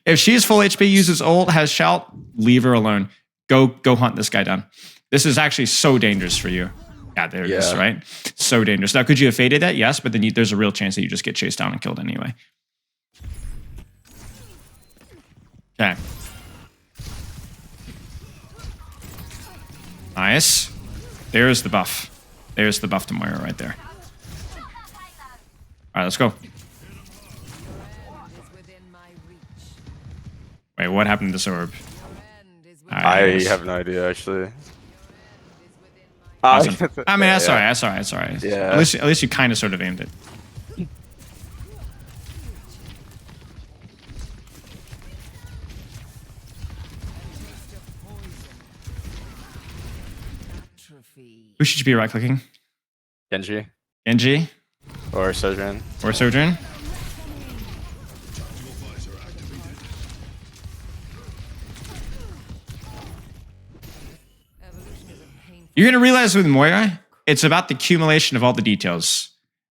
[SPEAKER 1] If she's full HP, uses ult, has shout, leave her alone. Go hunt this guy down. This is actually so dangerous for you. Yeah, there it is, right? So dangerous. Now, could you have faded that? Yes, but then there's a real chance that you just get chased down and killed anyway. Okay. Nice. There's the buff. There's the buff to Moira right there. All right, let's go. Wait, what happened to this orb?
[SPEAKER 2] I have no idea, actually.
[SPEAKER 1] Awesome. I mean, that's alright.
[SPEAKER 2] Yeah.
[SPEAKER 1] At least you kind of sort of aimed it. Who should you be right-clicking?
[SPEAKER 2] Genji.
[SPEAKER 1] Genji?
[SPEAKER 2] Or Sojourn.
[SPEAKER 1] Or Sojourn? You're going to realize with Moira, it's about the accumulation of all the details.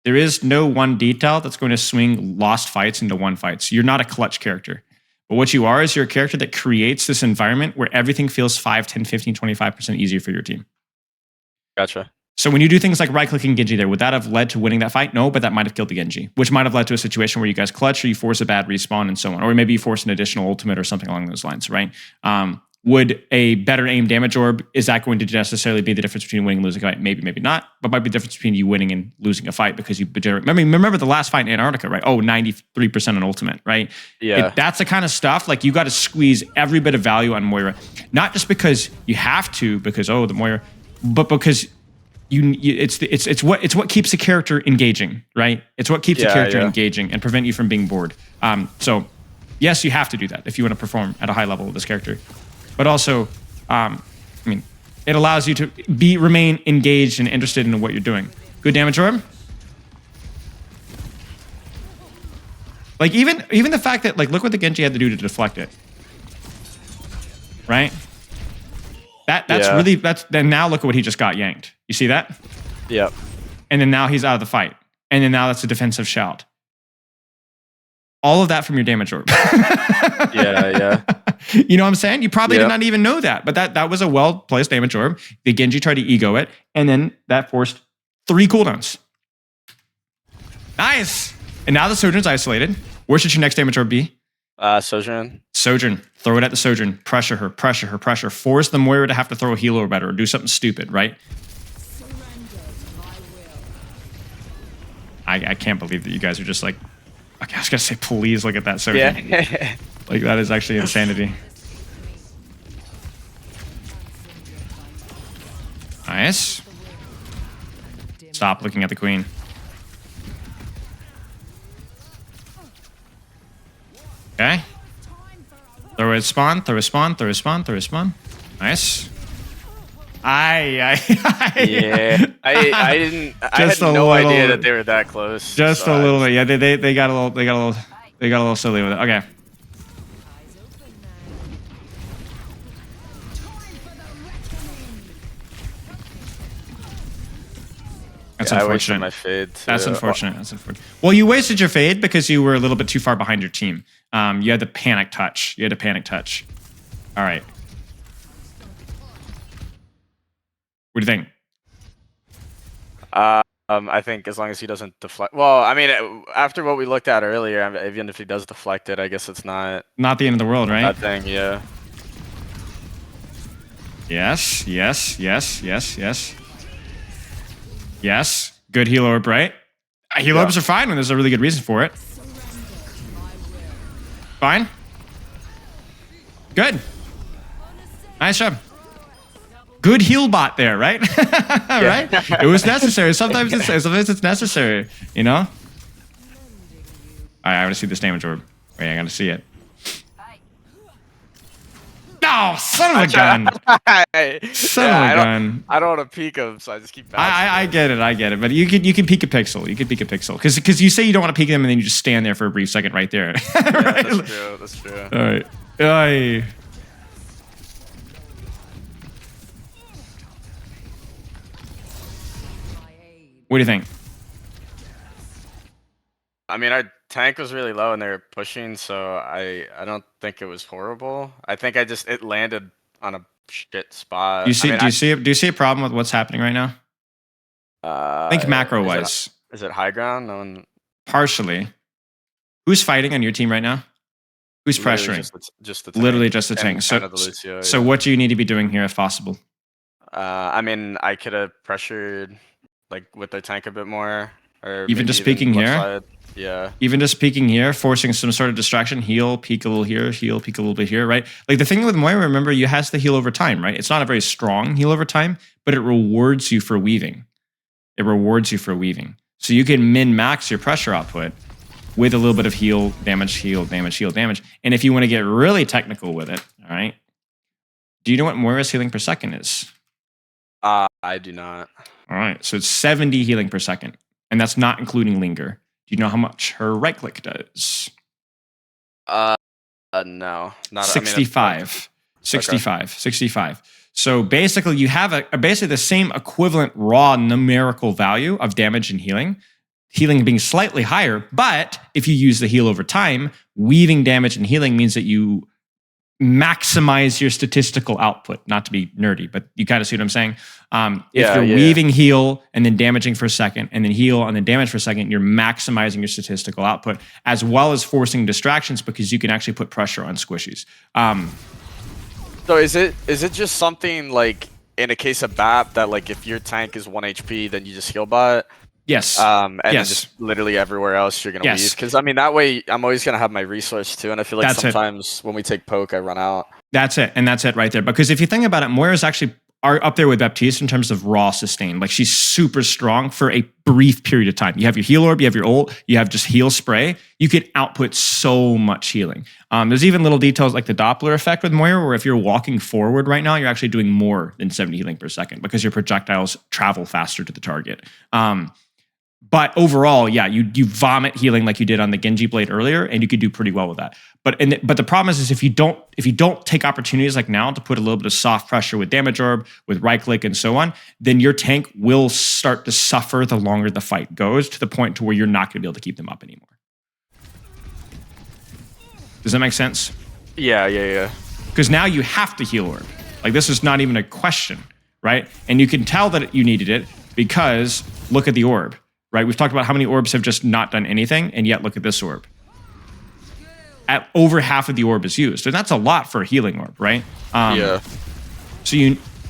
[SPEAKER 1] There is no one detail that's going to swing lost fights into one fight. So you're not a clutch character. But what you are is you're a character that creates this environment where everything feels 5, 10, 15, 25% easier for your team.
[SPEAKER 2] Gotcha.
[SPEAKER 1] So when you do things like right-clicking Genji there, would that have led to winning that fight? No, but that might have killed the Genji, which might have led to a situation where you guys clutch or you force a bad respawn and so on. Or maybe you force an additional ultimate or something along those lines, right? Would a better aim damage orb, is that going to necessarily be the difference between winning and losing a fight? Maybe, maybe not. But might be the difference between you winning and losing a fight because you remember the last fight in Antarctica, right? Oh, 93% on ultimate, right?
[SPEAKER 2] Yeah.
[SPEAKER 1] That's the kind of stuff, like you got to squeeze every bit of value on Moira. Not just because you have to, because, oh, the Moira, but because it's what keeps the character engaging, right? It's what keeps the character engaging and prevent you from being bored. So yes, you have to do that if you want to perform at a high level with this character. But also, I mean, it allows you to remain engaged and interested in what you're doing. Good damage orb. Like even the fact that, like, look what the Genji had to do to deflect it. Right? Then now look at what he just got yanked. You see that?
[SPEAKER 2] Yep.
[SPEAKER 1] And then now he's out of the fight. And then now that's a defensive shout. All of that from your damage orb.
[SPEAKER 2] Yeah.
[SPEAKER 1] You know what I'm saying? You probably did not even know that, but that was a well-placed damage orb. The Genji tried to ego it, and then that forced 3 cooldowns. Nice! And now the Sojourn's isolated. Where should your next damage orb be?
[SPEAKER 2] Sojourn.
[SPEAKER 1] Sojourn. Throw it at the Sojourn. Pressure her, pressure her, pressure. Force the Moira to have to throw a heal orb at her or do something stupid, right? I can't believe that you guys are just like, okay, I was gonna say, please look at that Sojourn.
[SPEAKER 2] Yeah.
[SPEAKER 1] Like, that is actually insanity. Nice. Stop looking at the queen. Okay. Throw a spawn, throw a spawn, throw a spawn, throw a spawn. Nice.
[SPEAKER 2] Yeah. I didn't. I had no idea that they were that close.
[SPEAKER 1] Just a little bit. Yeah, they got a little silly with it. Okay. That's unfortunate.
[SPEAKER 2] I wasted my fade too.
[SPEAKER 1] That's unfortunate. That's unfortunate. Well, you wasted your fade because you were a little bit too far behind your team. You had the panic touch. All right. What do you think?
[SPEAKER 2] I think as long as he doesn't deflect. Well, I mean, after what we looked at earlier, even if he does deflect it, I guess it's not
[SPEAKER 1] the end of the world, right?
[SPEAKER 2] that thing. Yeah.
[SPEAKER 1] Yes. Good heal orb, right? Heal orbs are fine when there's a really good reason for it. Fine. Good. Nice job. Good heal bot there, right? Right? It was necessary. Sometimes it's necessary, you know? All right, I want to see this damage orb. Wait, I got to see it. Oh, son of a gun. Son of a gun.
[SPEAKER 2] I don't want to peek him, so I just keep bouncing.
[SPEAKER 1] I get it. But you can peek a pixel. Because you say you don't want to peek them, and then you just stand there for a brief second right there.
[SPEAKER 2] Yeah, that's true.
[SPEAKER 1] All right. Aye. What do you think?
[SPEAKER 2] I mean, our tank was really low and they were pushing, so I don't think it was horrible. I think it landed on a shit spot.
[SPEAKER 1] Do you see a problem with what's happening right now? Think macro wise.
[SPEAKER 2] Is it high ground? No one.
[SPEAKER 1] Partially. Who's fighting on your team right now? Who's pressuring?
[SPEAKER 2] Just the tank.
[SPEAKER 1] Literally just the tank. So what do you need to be doing here if possible?
[SPEAKER 2] I mean, I could have pressured like with their tank a bit more, or
[SPEAKER 1] even just peeking here.
[SPEAKER 2] Side. Yeah.
[SPEAKER 1] Even just peeking here, forcing some sort of distraction, heal, peek a little here, heal, peek a little bit here, right? Like the thing with Moira, remember, you has to heal over time, right? It's not a very strong heal over time, but it rewards you for weaving. So you can min-max your pressure output with a little bit of heal, damage. And if you want to get really technical with it, all right? Do you know what Moira's healing per second is?
[SPEAKER 2] I do not.
[SPEAKER 1] All right, so it's 70 healing per second, and that's not including linger. Do you know how much her right click does?
[SPEAKER 2] No, not
[SPEAKER 1] 65. 65. So basically, you have basically the same equivalent raw numerical value of damage and healing. Healing being slightly higher, but if you use the heal over time, weaving damage and healing means that you maximize your statistical output. Not to be nerdy, but you kind of see what I'm saying. If
[SPEAKER 2] Yeah,
[SPEAKER 1] you're
[SPEAKER 2] yeah.
[SPEAKER 1] weaving heal and then damaging for a second, and then heal and then damage for a second, you're maximizing your statistical output as well as forcing distractions because you can actually put pressure on squishies.
[SPEAKER 2] So is it just something like in a case of BAP that like if your tank is 1 HP, then you just heal bot?
[SPEAKER 1] Yes.
[SPEAKER 2] And then
[SPEAKER 1] Yes.
[SPEAKER 2] just literally everywhere else you're gonna
[SPEAKER 1] Yes.
[SPEAKER 2] weave. Because I mean that way I'm always gonna have my resource too, and I feel like
[SPEAKER 1] That's it.
[SPEAKER 2] sometimes when we take poke, I run out.
[SPEAKER 1] That's it. And that's it right there. Because if you think about it, Moira's actually up there with Baptiste in terms of raw sustain. Like she's super strong for a brief period of time. You have your heal orb, you have your ult, you have just heal spray. You can output so much healing. There's even little details like the Doppler effect with Moira, where if you're walking forward right now, you're actually doing more than 70 healing per second because your projectiles travel faster to the target. But overall, yeah, you vomit healing like you did on the Genji blade earlier, and you could do pretty well with that. But the problem is if you don't take opportunities like now to put a little bit of soft pressure with damage orb, with right click, and so on, then your tank will start to suffer the longer the fight goes, to the point to where you're not going to be able to keep them up anymore. Does that make sense?
[SPEAKER 2] Yeah.
[SPEAKER 1] Because now you have to heal orb. Like this is not even a question, right? And you can tell that you needed it because look at the orb. Right, we've talked about how many orbs have just not done anything, and yet look at this orb. At over half of the orb is used, and that's a lot for a healing orb, right?
[SPEAKER 2] Yeah.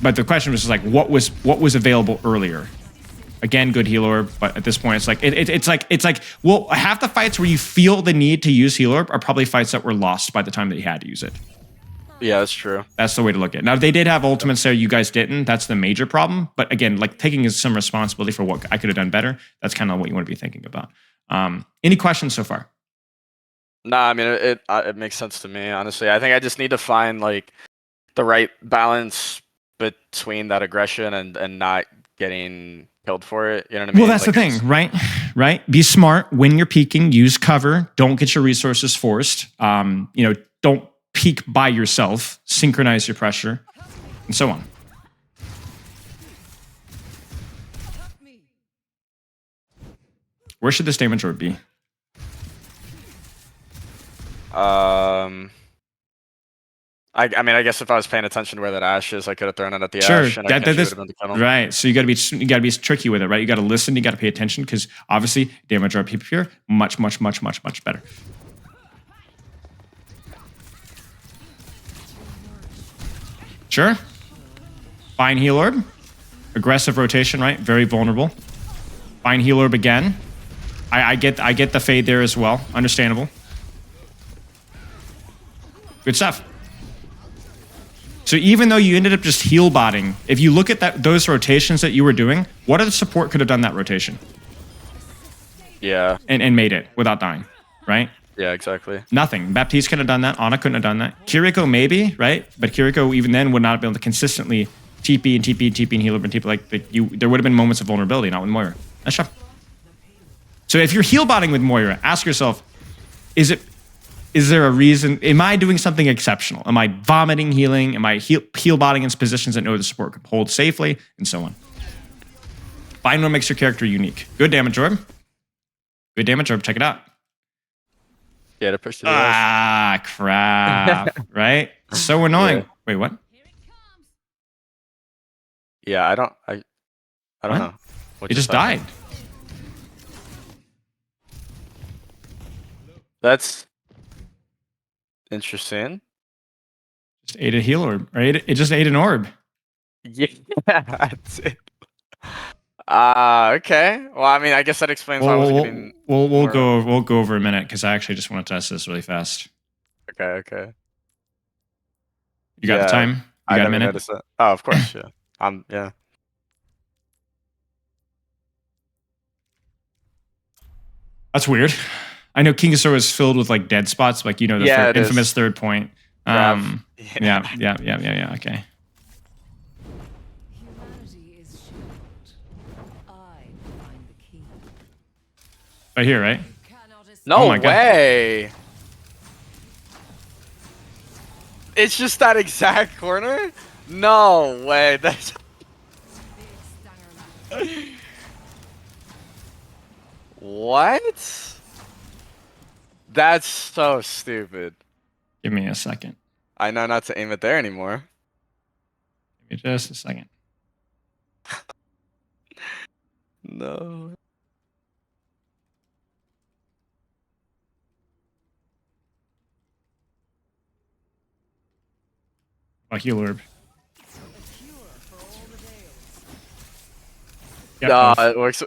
[SPEAKER 1] But the question was just like, what was available earlier? Again, good heal orb, but at this point, it's like, well, half the fights where you feel the need to use heal orb are probably fights that were lost by the time that you had to use it.
[SPEAKER 2] Yeah, that's true.
[SPEAKER 1] That's the way to look at it. Now, if they did have ultimates there, you guys didn't. That's the major problem. But again, like taking some responsibility for what I could have done better. That's kind of what you want to be thinking about. Any questions so far?
[SPEAKER 2] Nah, I mean it makes sense to me. Honestly, I think I just need to find like the right balance between that aggression and not getting killed for it. You know what I mean?
[SPEAKER 1] Well, that's
[SPEAKER 2] like
[SPEAKER 1] the thing, right? Right. Be smart when you're peeking. Use cover. Don't get your resources forced. Don't peak by yourself. Synchronize your pressure, and so on. Where should this damage orb be?
[SPEAKER 2] I mean, I guess if I was paying attention to where that ash is, I could have thrown it at the
[SPEAKER 1] Sure,
[SPEAKER 2] ash, and I think she would have been the kennel.
[SPEAKER 1] right. So you got to be tricky with it, right? You got to listen, you got to pay attention, because obviously damage orb here much better. Sure. Fine heal orb, aggressive rotation, right? Very vulnerable. Fine heal orb again. I get the fade there as well. Understandable. Good stuff. So even though you ended up just heal botting, if you look at those rotations that you were doing, what other support could have done that rotation?
[SPEAKER 2] Yeah.
[SPEAKER 1] And made it without dying, right?
[SPEAKER 2] Yeah, exactly.
[SPEAKER 1] Nothing. Baptiste could have done that. Ana couldn't have done that. Kiriko maybe, right? But Kiriko even then would not have been able to consistently TP and heal up and TP. There would have been moments of vulnerability, not with Moira. Nice job. So if you're heal botting with Moira, ask yourself, is there a reason? Am I doing something exceptional? Am I vomiting healing? Am I heal botting in positions that know the support can hold safely? And so on. Find what makes your character unique. Good damage orb. Good damage orb. Check it out.
[SPEAKER 2] Yeah, to push the
[SPEAKER 1] Crap. Right? So annoying.
[SPEAKER 2] Yeah.
[SPEAKER 1] Wait, what?
[SPEAKER 2] Yeah, I don't
[SPEAKER 1] What?
[SPEAKER 2] know. What
[SPEAKER 1] It just died.
[SPEAKER 2] That's interesting.
[SPEAKER 1] Just ate a heal orb. Or it just ate an orb.
[SPEAKER 2] Yeah, that's it. Okay. Well, I mean, I guess that explains why I wasn't getting.
[SPEAKER 1] We'll go over a minute because I actually just want to test this really fast.
[SPEAKER 2] Okay.
[SPEAKER 1] You got the time? You
[SPEAKER 2] I
[SPEAKER 1] got a
[SPEAKER 2] never
[SPEAKER 1] minute?
[SPEAKER 2] noticed that. Oh, of course, yeah. Yeah.
[SPEAKER 1] That's weird. I know Kingsor is filled with like dead spots, like the
[SPEAKER 2] Yeah, it
[SPEAKER 1] infamous
[SPEAKER 2] is.
[SPEAKER 1] third point.
[SPEAKER 2] Grav.
[SPEAKER 1] Yeah. Okay.
[SPEAKER 5] Humanity is shackled. I find the key.
[SPEAKER 1] Right here, right?
[SPEAKER 5] Cannot escape.
[SPEAKER 2] No
[SPEAKER 1] Oh my God.
[SPEAKER 2] way. It's just that exact corner? No way. That's what? That's so stupid.
[SPEAKER 1] Give me a second.
[SPEAKER 2] I know not to aim it there anymore.
[SPEAKER 1] Give me just a second.
[SPEAKER 2] No.
[SPEAKER 1] A heal orb.
[SPEAKER 2] Yeah,
[SPEAKER 1] both.
[SPEAKER 2] it works.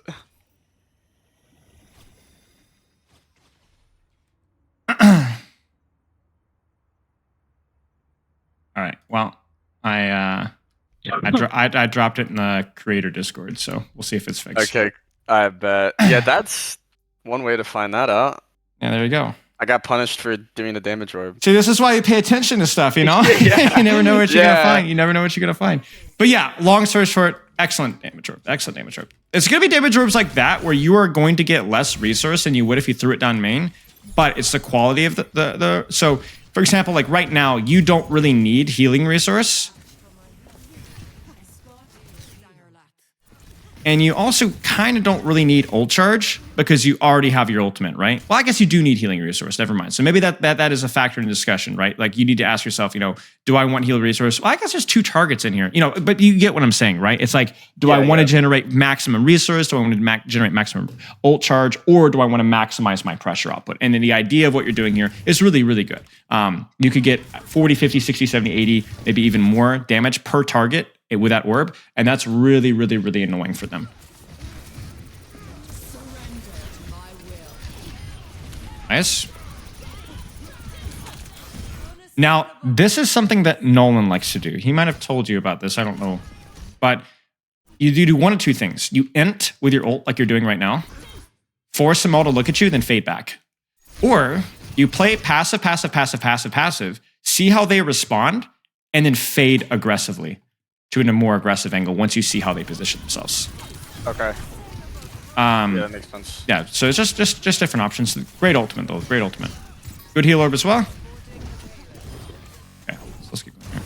[SPEAKER 1] All right. Well, I dropped it in the creator Discord, so we'll see if it's fixed.
[SPEAKER 2] Okay, I bet. Yeah, that's one way to find that out.
[SPEAKER 1] Yeah, there you go.
[SPEAKER 2] I got punished for doing the damage orb.
[SPEAKER 1] See, this is why you pay attention to stuff, you know?
[SPEAKER 2] Yeah.
[SPEAKER 1] You never know what you're
[SPEAKER 2] Yeah.
[SPEAKER 1] gonna find. You never know what you're gonna find. But yeah, long story short, excellent damage orb. Excellent damage orb. It's gonna be damage orbs like that where you are going to get less resource than you would if you threw it down main, but it's the quality of the so for example, like right now, you don't really need healing resource. And you also kind of don't really need ult charge because you already have your ultimate, right? Well, I guess you do need healing resource. Never mind. So maybe that is a factor in discussion, right? Like you need to ask yourself, you know, do I want heal resource? Well, I guess there's two targets in here, you know, but you get what I'm saying, right? It's like, do I want to generate maximum resource? Do I want to generate maximum ult charge? Or do I want to maximize my pressure output? And then the idea of what you're doing here is really, really good. You could get 40, 50, 60, 70, 80, maybe even more damage per target with that orb, and that's really, really, really annoying for them. Nice. Now, this is something that Nolan likes to do. He might have told you about this, I don't know. But you do one of two things. You int with your ult like you're doing right now, force them all to look at you, then fade back. Or you play passive, passive, passive, passive, passive, see how they respond, and then fade aggressively to a more aggressive angle once you see how they position themselves.
[SPEAKER 2] Okay. Yeah, that makes sense.
[SPEAKER 1] Yeah, so it's just different options. Great ultimate though, great ultimate. Good heal orb as well. Okay, so let's keep going here.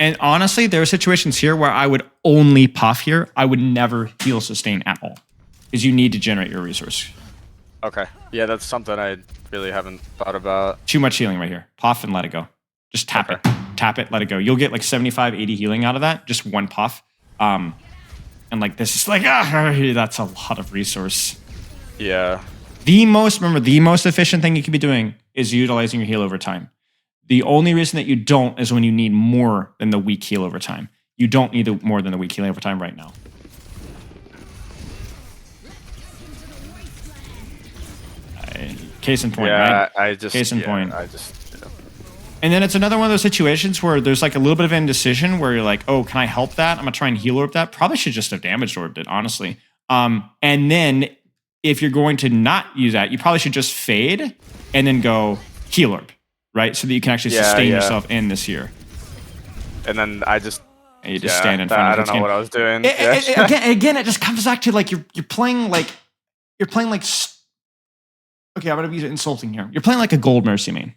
[SPEAKER 1] And honestly, there are situations here where I would only puff here. I would never heal sustain at all because you need to generate your resource.
[SPEAKER 2] Okay. Yeah, that's something I really haven't thought about.
[SPEAKER 1] Too much healing right here. Puff and let it go. Just tap it. Tap it, let it go. You'll get like 75, 80 healing out of that. Just one puff. And like this is like, that's a lot of resource.
[SPEAKER 2] Yeah.
[SPEAKER 1] The most efficient thing you can be doing is utilizing your heal over time. The only reason that you don't is when you need more than the weak heal over time. You don't need more than the weak healing over time right now. Case in point,
[SPEAKER 2] Yeah,
[SPEAKER 1] right? Case in
[SPEAKER 2] yeah,
[SPEAKER 1] point.
[SPEAKER 2] I just. Yeah.
[SPEAKER 1] And then it's another one of those situations where there's like a little bit of indecision where you're like, oh, can I help that? I'm gonna try and heal orb that. Probably should just have damage orbed it, honestly. And then if you're going to not use that, you probably should just fade and then go heal orb, right? So that you can actually sustain yourself in this here.
[SPEAKER 2] And then I just.
[SPEAKER 1] And you just stand in front of
[SPEAKER 2] I don't know what I was doing.
[SPEAKER 1] Again, it just comes back to like you're playing like okay, I'm gonna use it insulting here. You're playing like a gold mercy main.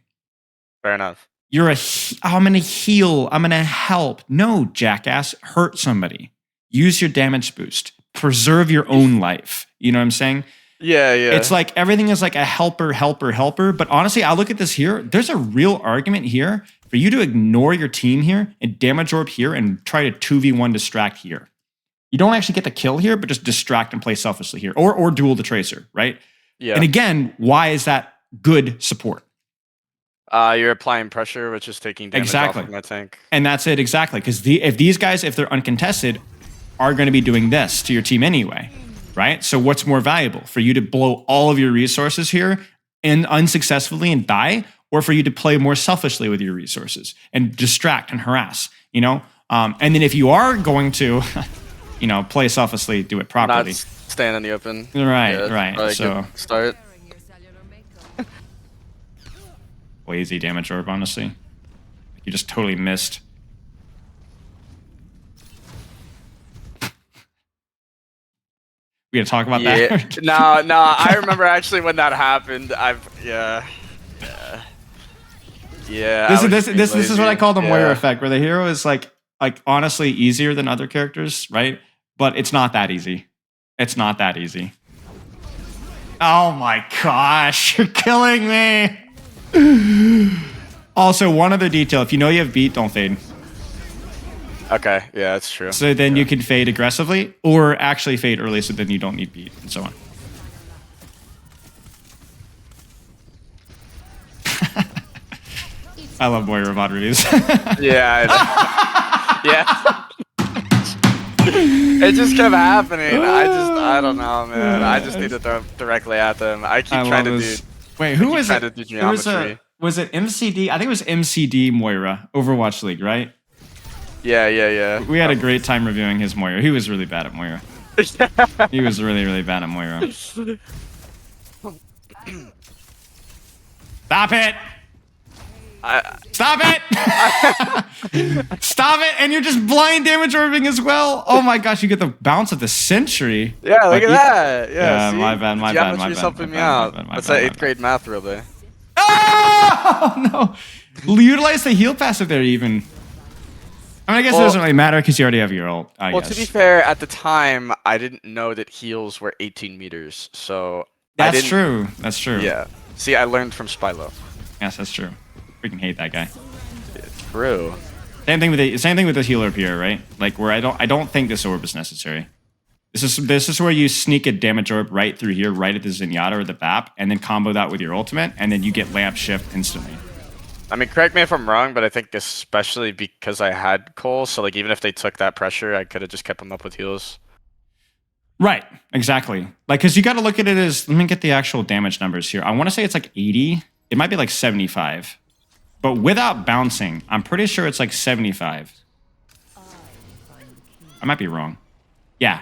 [SPEAKER 2] Fair enough.
[SPEAKER 1] I'm gonna heal. I'm gonna help. No, jackass, hurt somebody. Use your damage boost. Preserve your own life. You know what I'm saying?
[SPEAKER 2] Yeah.
[SPEAKER 1] It's like everything is like a helper. But honestly, I look at this here. There's a real argument here for you to ignore your team here and damage orb here and try to 2v1 distract here. You don't actually get the kill here, but just distract and play selfishly here, or duel the tracer, right?
[SPEAKER 2] Yeah.
[SPEAKER 1] And again, why is that good support?
[SPEAKER 2] You're applying pressure, which is taking damage off of my tank.
[SPEAKER 1] And that's it, exactly. Because if these guys, if they're uncontested, are going to be doing this to your team anyway, right? So what's more valuable? For you to blow all of your resources here and unsuccessfully and die, or for you to play more selfishly with your resources and distract and harass, you know? And then if you are going to, you know, play selflessly, do it properly.
[SPEAKER 2] Not stand in the open.
[SPEAKER 1] Right. So
[SPEAKER 2] start.
[SPEAKER 1] lazy damage orb, honestly. You just totally missed. We gonna talk about that?
[SPEAKER 2] No. I remember actually when that happened.
[SPEAKER 1] This is what I call the Moira effect, where the hero is like honestly easier than other characters, right? But it's not that easy. It's not that easy. Oh my gosh, you're killing me. Also, one other detail: if you know you have beat, don't fade.
[SPEAKER 2] Okay, yeah, that's true.
[SPEAKER 1] So then you can fade aggressively, or actually fade early, so then you don't need beat, and so on. I love Moira VOD reviews.
[SPEAKER 2] Yeah, yeah. It just kept happening. I don't know, man. I just need to throw directly at them. I keep trying to do.
[SPEAKER 1] Wait, who
[SPEAKER 2] keep
[SPEAKER 1] was
[SPEAKER 2] trying
[SPEAKER 1] it?
[SPEAKER 2] to do
[SPEAKER 1] There was
[SPEAKER 2] geometry.
[SPEAKER 1] was it MCD? I think it was MCD Moira, Overwatch League, right?
[SPEAKER 2] Yeah.
[SPEAKER 1] We had a great time reviewing his Moira. He was really bad at Moira. He was really, really bad at Moira. Stop it! Stop it! Stop it! And you're just blind damage orbing as well. Oh my gosh, you get the bounce of the century.
[SPEAKER 2] Yeah, look
[SPEAKER 1] Like,
[SPEAKER 2] at that.
[SPEAKER 1] yeah,
[SPEAKER 2] see?
[SPEAKER 1] my bad, my bad,
[SPEAKER 2] Geometry's
[SPEAKER 1] my bad,
[SPEAKER 2] helping
[SPEAKER 1] my
[SPEAKER 2] me
[SPEAKER 1] bad,
[SPEAKER 2] out.
[SPEAKER 1] my bad, my
[SPEAKER 2] What's
[SPEAKER 1] bad,
[SPEAKER 2] that
[SPEAKER 1] my
[SPEAKER 2] 8th
[SPEAKER 1] bad.
[SPEAKER 2] grade math rule there?
[SPEAKER 1] Oh no! Utilize the heal passive there even. I mean, I guess it
[SPEAKER 2] Well-
[SPEAKER 1] doesn't really matter because you already have your ult. I
[SPEAKER 2] Well,
[SPEAKER 1] guess.
[SPEAKER 2] to be fair, at the time, I didn't know that heals were 18 meters, so I
[SPEAKER 1] That's
[SPEAKER 2] didn't.
[SPEAKER 1] true. That's true.
[SPEAKER 2] Yeah. See, I learned from Spylo.
[SPEAKER 1] Yes, that's true. Freaking hate that guy.
[SPEAKER 2] True.
[SPEAKER 1] Same thing with the healer up here, right? Like where I don't think this orb is necessary. This is where you sneak a damage orb right through here, right at the Zenyatta or the Bap, and then combo that with your ultimate, and then you get lamp shift instantly.
[SPEAKER 2] I mean, correct me if I'm wrong, but I think especially because I had Cole, so like even if they took that pressure, I could have just kept them up with heals.
[SPEAKER 1] Right, exactly. Like, because you got to look at it as, let me get the actual damage numbers here. I want to say it's like 80. It might be like 75. But without bouncing, I'm pretty sure it's like 75. I might be wrong. Yeah.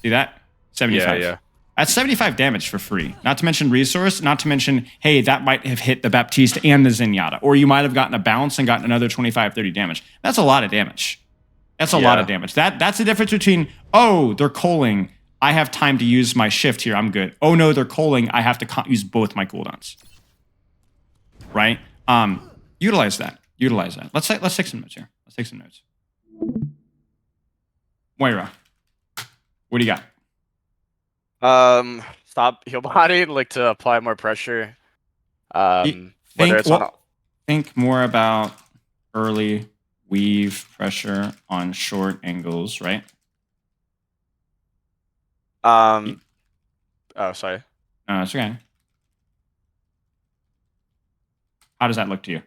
[SPEAKER 1] See that? 75.
[SPEAKER 2] Yeah.
[SPEAKER 1] That's 75 damage for free. Not to mention resource, not to mention, hey, that might have hit the Baptiste and the Zenyatta. Or you might have gotten a bounce and gotten another 25, 30 damage. That's a lot of damage. That's a lot of damage. That's the difference between, oh, they're calling. I have time to use my shift here. I'm good. Oh, no, they're calling. I have to use both my cooldowns. Right? Utilize that. Utilize that. Let's take some notes here. Let's take some notes. Moira, what do you got?
[SPEAKER 2] Stop heal body, like to apply more pressure. Whether it's on.
[SPEAKER 1] Think more about early weave pressure on short angles, right?
[SPEAKER 2] Oh, sorry.
[SPEAKER 1] No, it's okay. How does that look to you?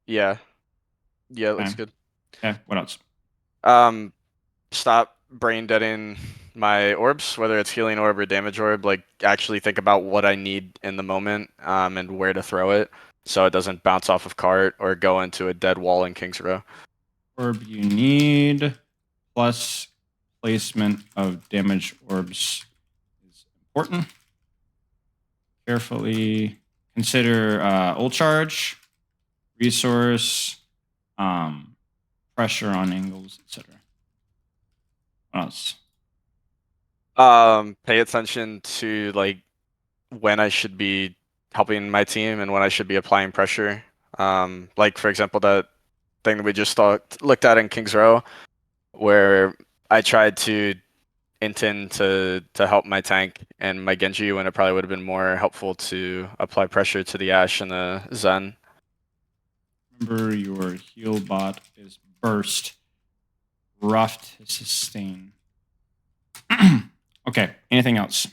[SPEAKER 2] Yeah, it looks
[SPEAKER 1] Okay.
[SPEAKER 2] good.
[SPEAKER 1] Okay, what else?
[SPEAKER 2] Stop brain deading my orbs, whether it's healing orb or damage orb. Like actually think about what I need in the moment, and where to throw it, so it doesn't bounce off of cart or go into a dead wall in King's Row.
[SPEAKER 1] Orb you need plus placement of damage orbs is important. Carefully consider ult charge, resource, pressure on angles, etc. What else?
[SPEAKER 2] Pay attention to like when I should be helping my team and when I should be applying pressure. Like for example, that thing that we just looked at in King's Row, where I tried to intend to help my tank and my Genji when it probably would have been more helpful to apply pressure to the Ashe and the Zen.
[SPEAKER 1] Remember your heal bot is burst. Rough to sustain. Okay, anything else?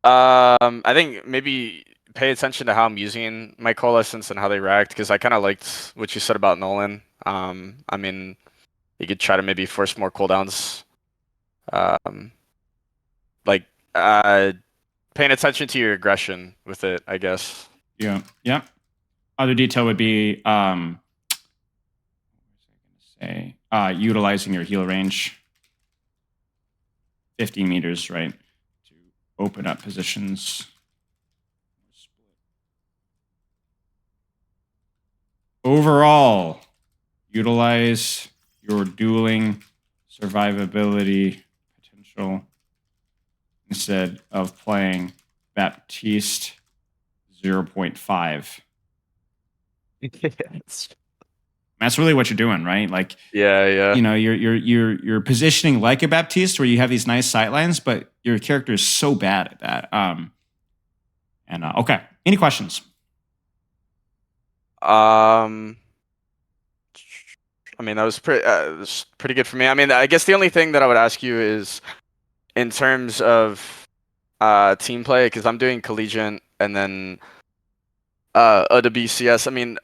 [SPEAKER 2] I think maybe pay attention to how I'm using my coalescence and how they react, because I kind of liked what you said about Nolan. I mean, you could try to maybe force more cooldowns. Paying attention to your aggression with it, I guess.
[SPEAKER 1] Yeah. Other detail would be utilizing your heal range. 50 meters, right? To open up positions. Overall, utilize your dueling survivability potential instead of playing Baptiste 0.5. That's really what you're doing, right? Like,
[SPEAKER 2] Yeah.
[SPEAKER 1] you know, you're positioning like a Baptiste where you have these nice sight lines, but your character is so bad at that. Okay. Any questions?
[SPEAKER 2] I mean, that was pretty good for me. I mean, I guess the only thing that I would ask you is in terms of team play, because I'm doing collegiate and then OWCS. I mean,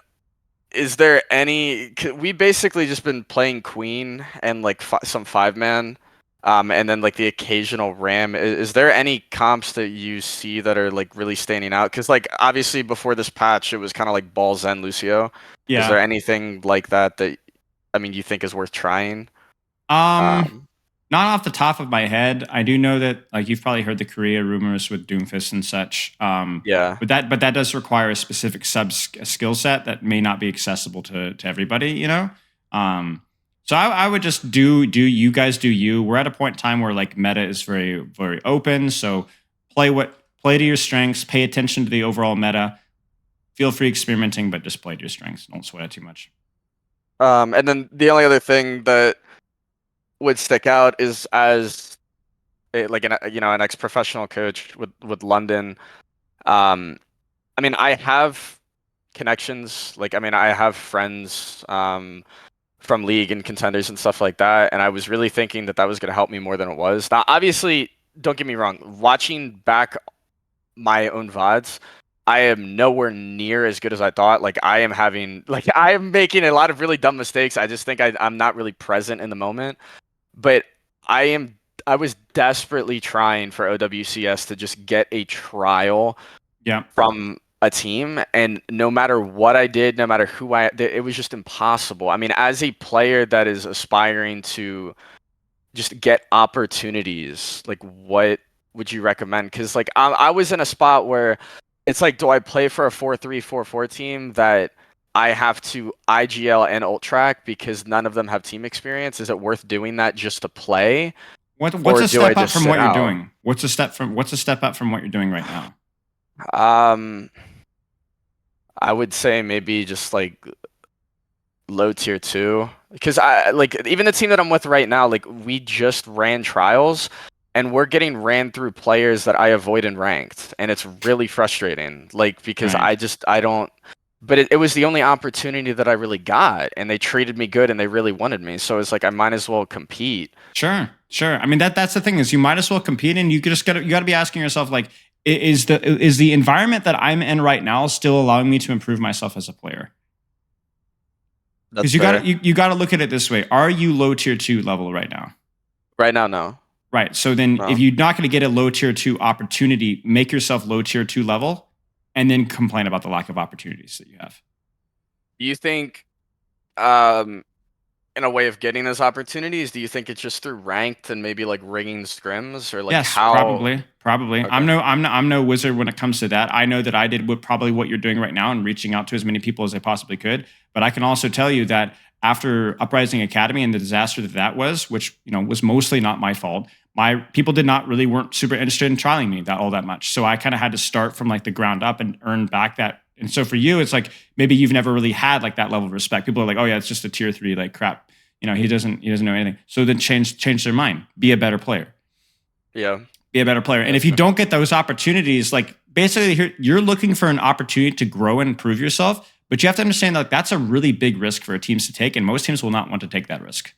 [SPEAKER 2] is there any? We basically just been playing Queen and like some 5-man, and then like the occasional Ram. Is there any comps that you see that are like really standing out? Because like obviously before this patch, it was kind of like Ball Zen Lucio.
[SPEAKER 1] Yeah.
[SPEAKER 2] Is there anything like that I mean you think is worth trying?
[SPEAKER 1] Not off the top of my head. I do know that like you've probably heard the Korea rumors with Doomfist and such.
[SPEAKER 2] Yeah.
[SPEAKER 1] But that does require a specific skill set that may not be accessible to everybody, you know? So I would just do you guys do you. We're at a point in time where like meta is very, very open. So play to your strengths, pay attention to the overall meta. Feel free experimenting, but just play to your strengths. Don't sweat it too much.
[SPEAKER 2] And then the only other thing that would stick out is as like an ex-professional coach with London. I mean, I have connections. Like, I mean, I have friends from league and contenders and stuff like that. And I was really thinking that was going to help me more than it was. Now, obviously, don't get me wrong. Watching back my own VODs, I am nowhere near as good as I thought. Like I am making a lot of really dumb mistakes. I just think I'm not really present in the moment. But I was desperately trying for OWCS to just get a trial from a team, and no matter what I did, no matter who it was just impossible. I mean, as a player that is aspiring to just get opportunities, like what would you recommend? Because like I was in a spot where it's like, do I play for a 4-3, 4-4 team that I have to IGL and ult track because none of them have team experience? Is it worth doing that just to play?
[SPEAKER 1] What's a step up from what you're doing? What's a step up from what you're doing right now?
[SPEAKER 2] I would say maybe just like low tier 2, because I like even the team that I'm with right now, like we just ran trials and we're getting ran through players that I avoid in ranked, and it's really frustrating. Like because
[SPEAKER 1] right.
[SPEAKER 2] I don't. But it was the only opportunity that I really got, and they treated me good, and they really wanted me. So it's like I might as well compete.
[SPEAKER 1] Sure. I mean that's the thing is you might as well compete, and you got to be asking yourself like, is the environment that I'm in right now still allowing me to improve myself as a player? Because you got to look at it this way: are you low tier 2 level right now?
[SPEAKER 2] Right now, no.
[SPEAKER 1] Right. So then, if you're not going to get a low tier 2 opportunity, make yourself low tier 2 level, and then complain about the lack of opportunities that you have.
[SPEAKER 2] Do you think, in a way of getting those opportunities, do you think it's just through ranked and maybe like rigging scrims, or like
[SPEAKER 1] yes,
[SPEAKER 2] how?
[SPEAKER 1] Probably. Okay. I'm no wizard when it comes to that. I know that I did probably what you're doing right now and reaching out to as many people as I possibly could. But I can also tell you that after Uprising Academy and the disaster that was, which was mostly not my fault, my people weren't super interested in trialing me all that much. So I kind of had to start from like the ground up and earn back that. And so for you, it's like maybe you've never really had like that level of respect. People are like, oh yeah, it's just a tier 3, like crap. He doesn't know anything. So then change their mind. Be a better player.
[SPEAKER 2] Yeah.
[SPEAKER 1] Be a better player. And if you don't get those opportunities, like basically you're looking for an opportunity to grow and improve yourself, but you have to understand that that's a really big risk for teams to take, and most teams will not want to take that risk.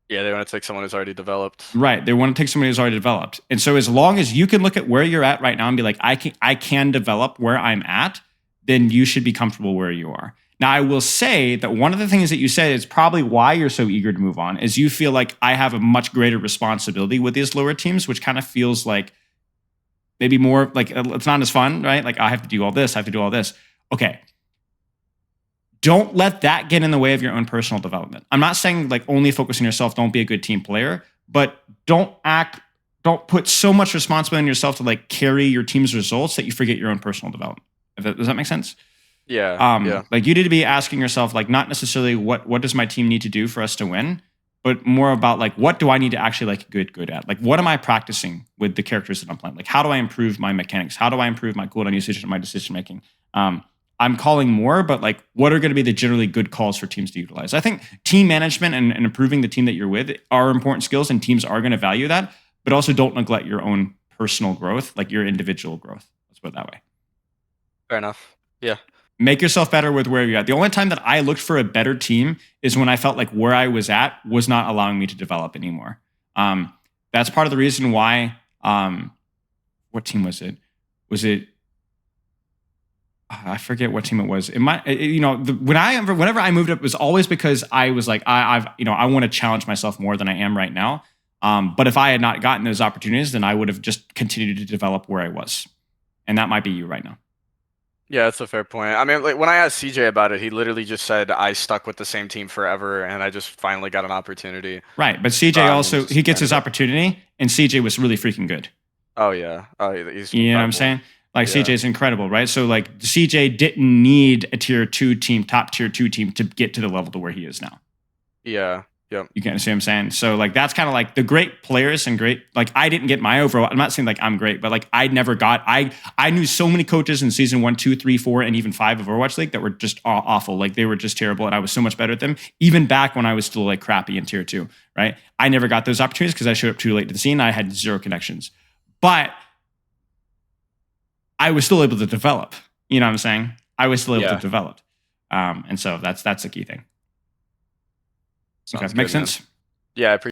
[SPEAKER 2] Yeah, they want to take someone who's already developed.
[SPEAKER 1] Right. They want to take somebody who's already developed. And so as long as you can look at where you're at right now and be like, I can develop where I'm at, then you should be comfortable where you are. Now, I will say that one of the things that you said is probably why you're so eager to move on is you feel like I have a much greater responsibility with these lower teams, which kind of feels like maybe more like it's not as fun, right? Like I have to do all this, Okay. Don't let that get in the way of your own personal development. I'm not saying like only focus on yourself, don't be a good team player, but don't put so much responsibility on yourself to like carry your team's results that you forget your own personal development. Does that make sense?
[SPEAKER 2] Yeah.
[SPEAKER 1] Like you need to be asking yourself, like not necessarily what does my team need to do for us to win, but more about like what do I need to actually like good at? Like what am I practicing with the characters that I'm playing? Like how do I improve my mechanics? How do I improve my cooldown usage and my decision making? I'm calling more, but like, what are going to be the generally good calls for teams to utilize? I think team management and improving the team that you're with are important skills, and teams are going to value that. But also, don't neglect your own personal growth, like your individual growth. Let's put it that way.
[SPEAKER 2] Fair enough. Yeah.
[SPEAKER 1] Make yourself better with where you're at. The only time that I looked for a better team is when I felt like where I was at was not allowing me to develop anymore. That's part of the reason why. What team was it? Was it? I forget what team it was. Whenever I moved up, it was always because I was like, I want to challenge myself more than I am right now. But if I had not gotten those opportunities, then I would have just continued to develop where I was, and that might be you right now.
[SPEAKER 2] Yeah, that's a fair point. I mean, like when I asked CJ about it, he literally just said I stuck with the same team forever, and I just finally got an opportunity.
[SPEAKER 1] Right, but CJ also he gets his opportunity, and CJ was really freaking good.
[SPEAKER 2] Oh yeah, he's
[SPEAKER 1] you know what I'm
[SPEAKER 2] incredible.
[SPEAKER 1] saying? Like
[SPEAKER 2] Yeah.
[SPEAKER 1] CJ's incredible, right? So like CJ didn't need a tier 2 team, top tier 2 team to get to the level to where he is now.
[SPEAKER 2] Yeah. Yep.
[SPEAKER 1] You can see what I'm saying? So like that's kind of like the great players and great, like I didn't get my overall. I'm not saying like I'm great, but like I knew so many coaches in season 1, 2, 3, 4, and even 5 of Overwatch League that were just awful. Like they were just terrible, and I was so much better at them. Even back when I was still like crappy in tier 2, right? I never got those opportunities because I showed up too late to the scene. I had 0 connections, but I was still able to develop. You know what I'm saying? I was still able to develop, and so that's the key thing. Okay,
[SPEAKER 2] Sounds
[SPEAKER 1] makes
[SPEAKER 2] good, man.
[SPEAKER 1] sense.
[SPEAKER 2] Yeah, I appreciate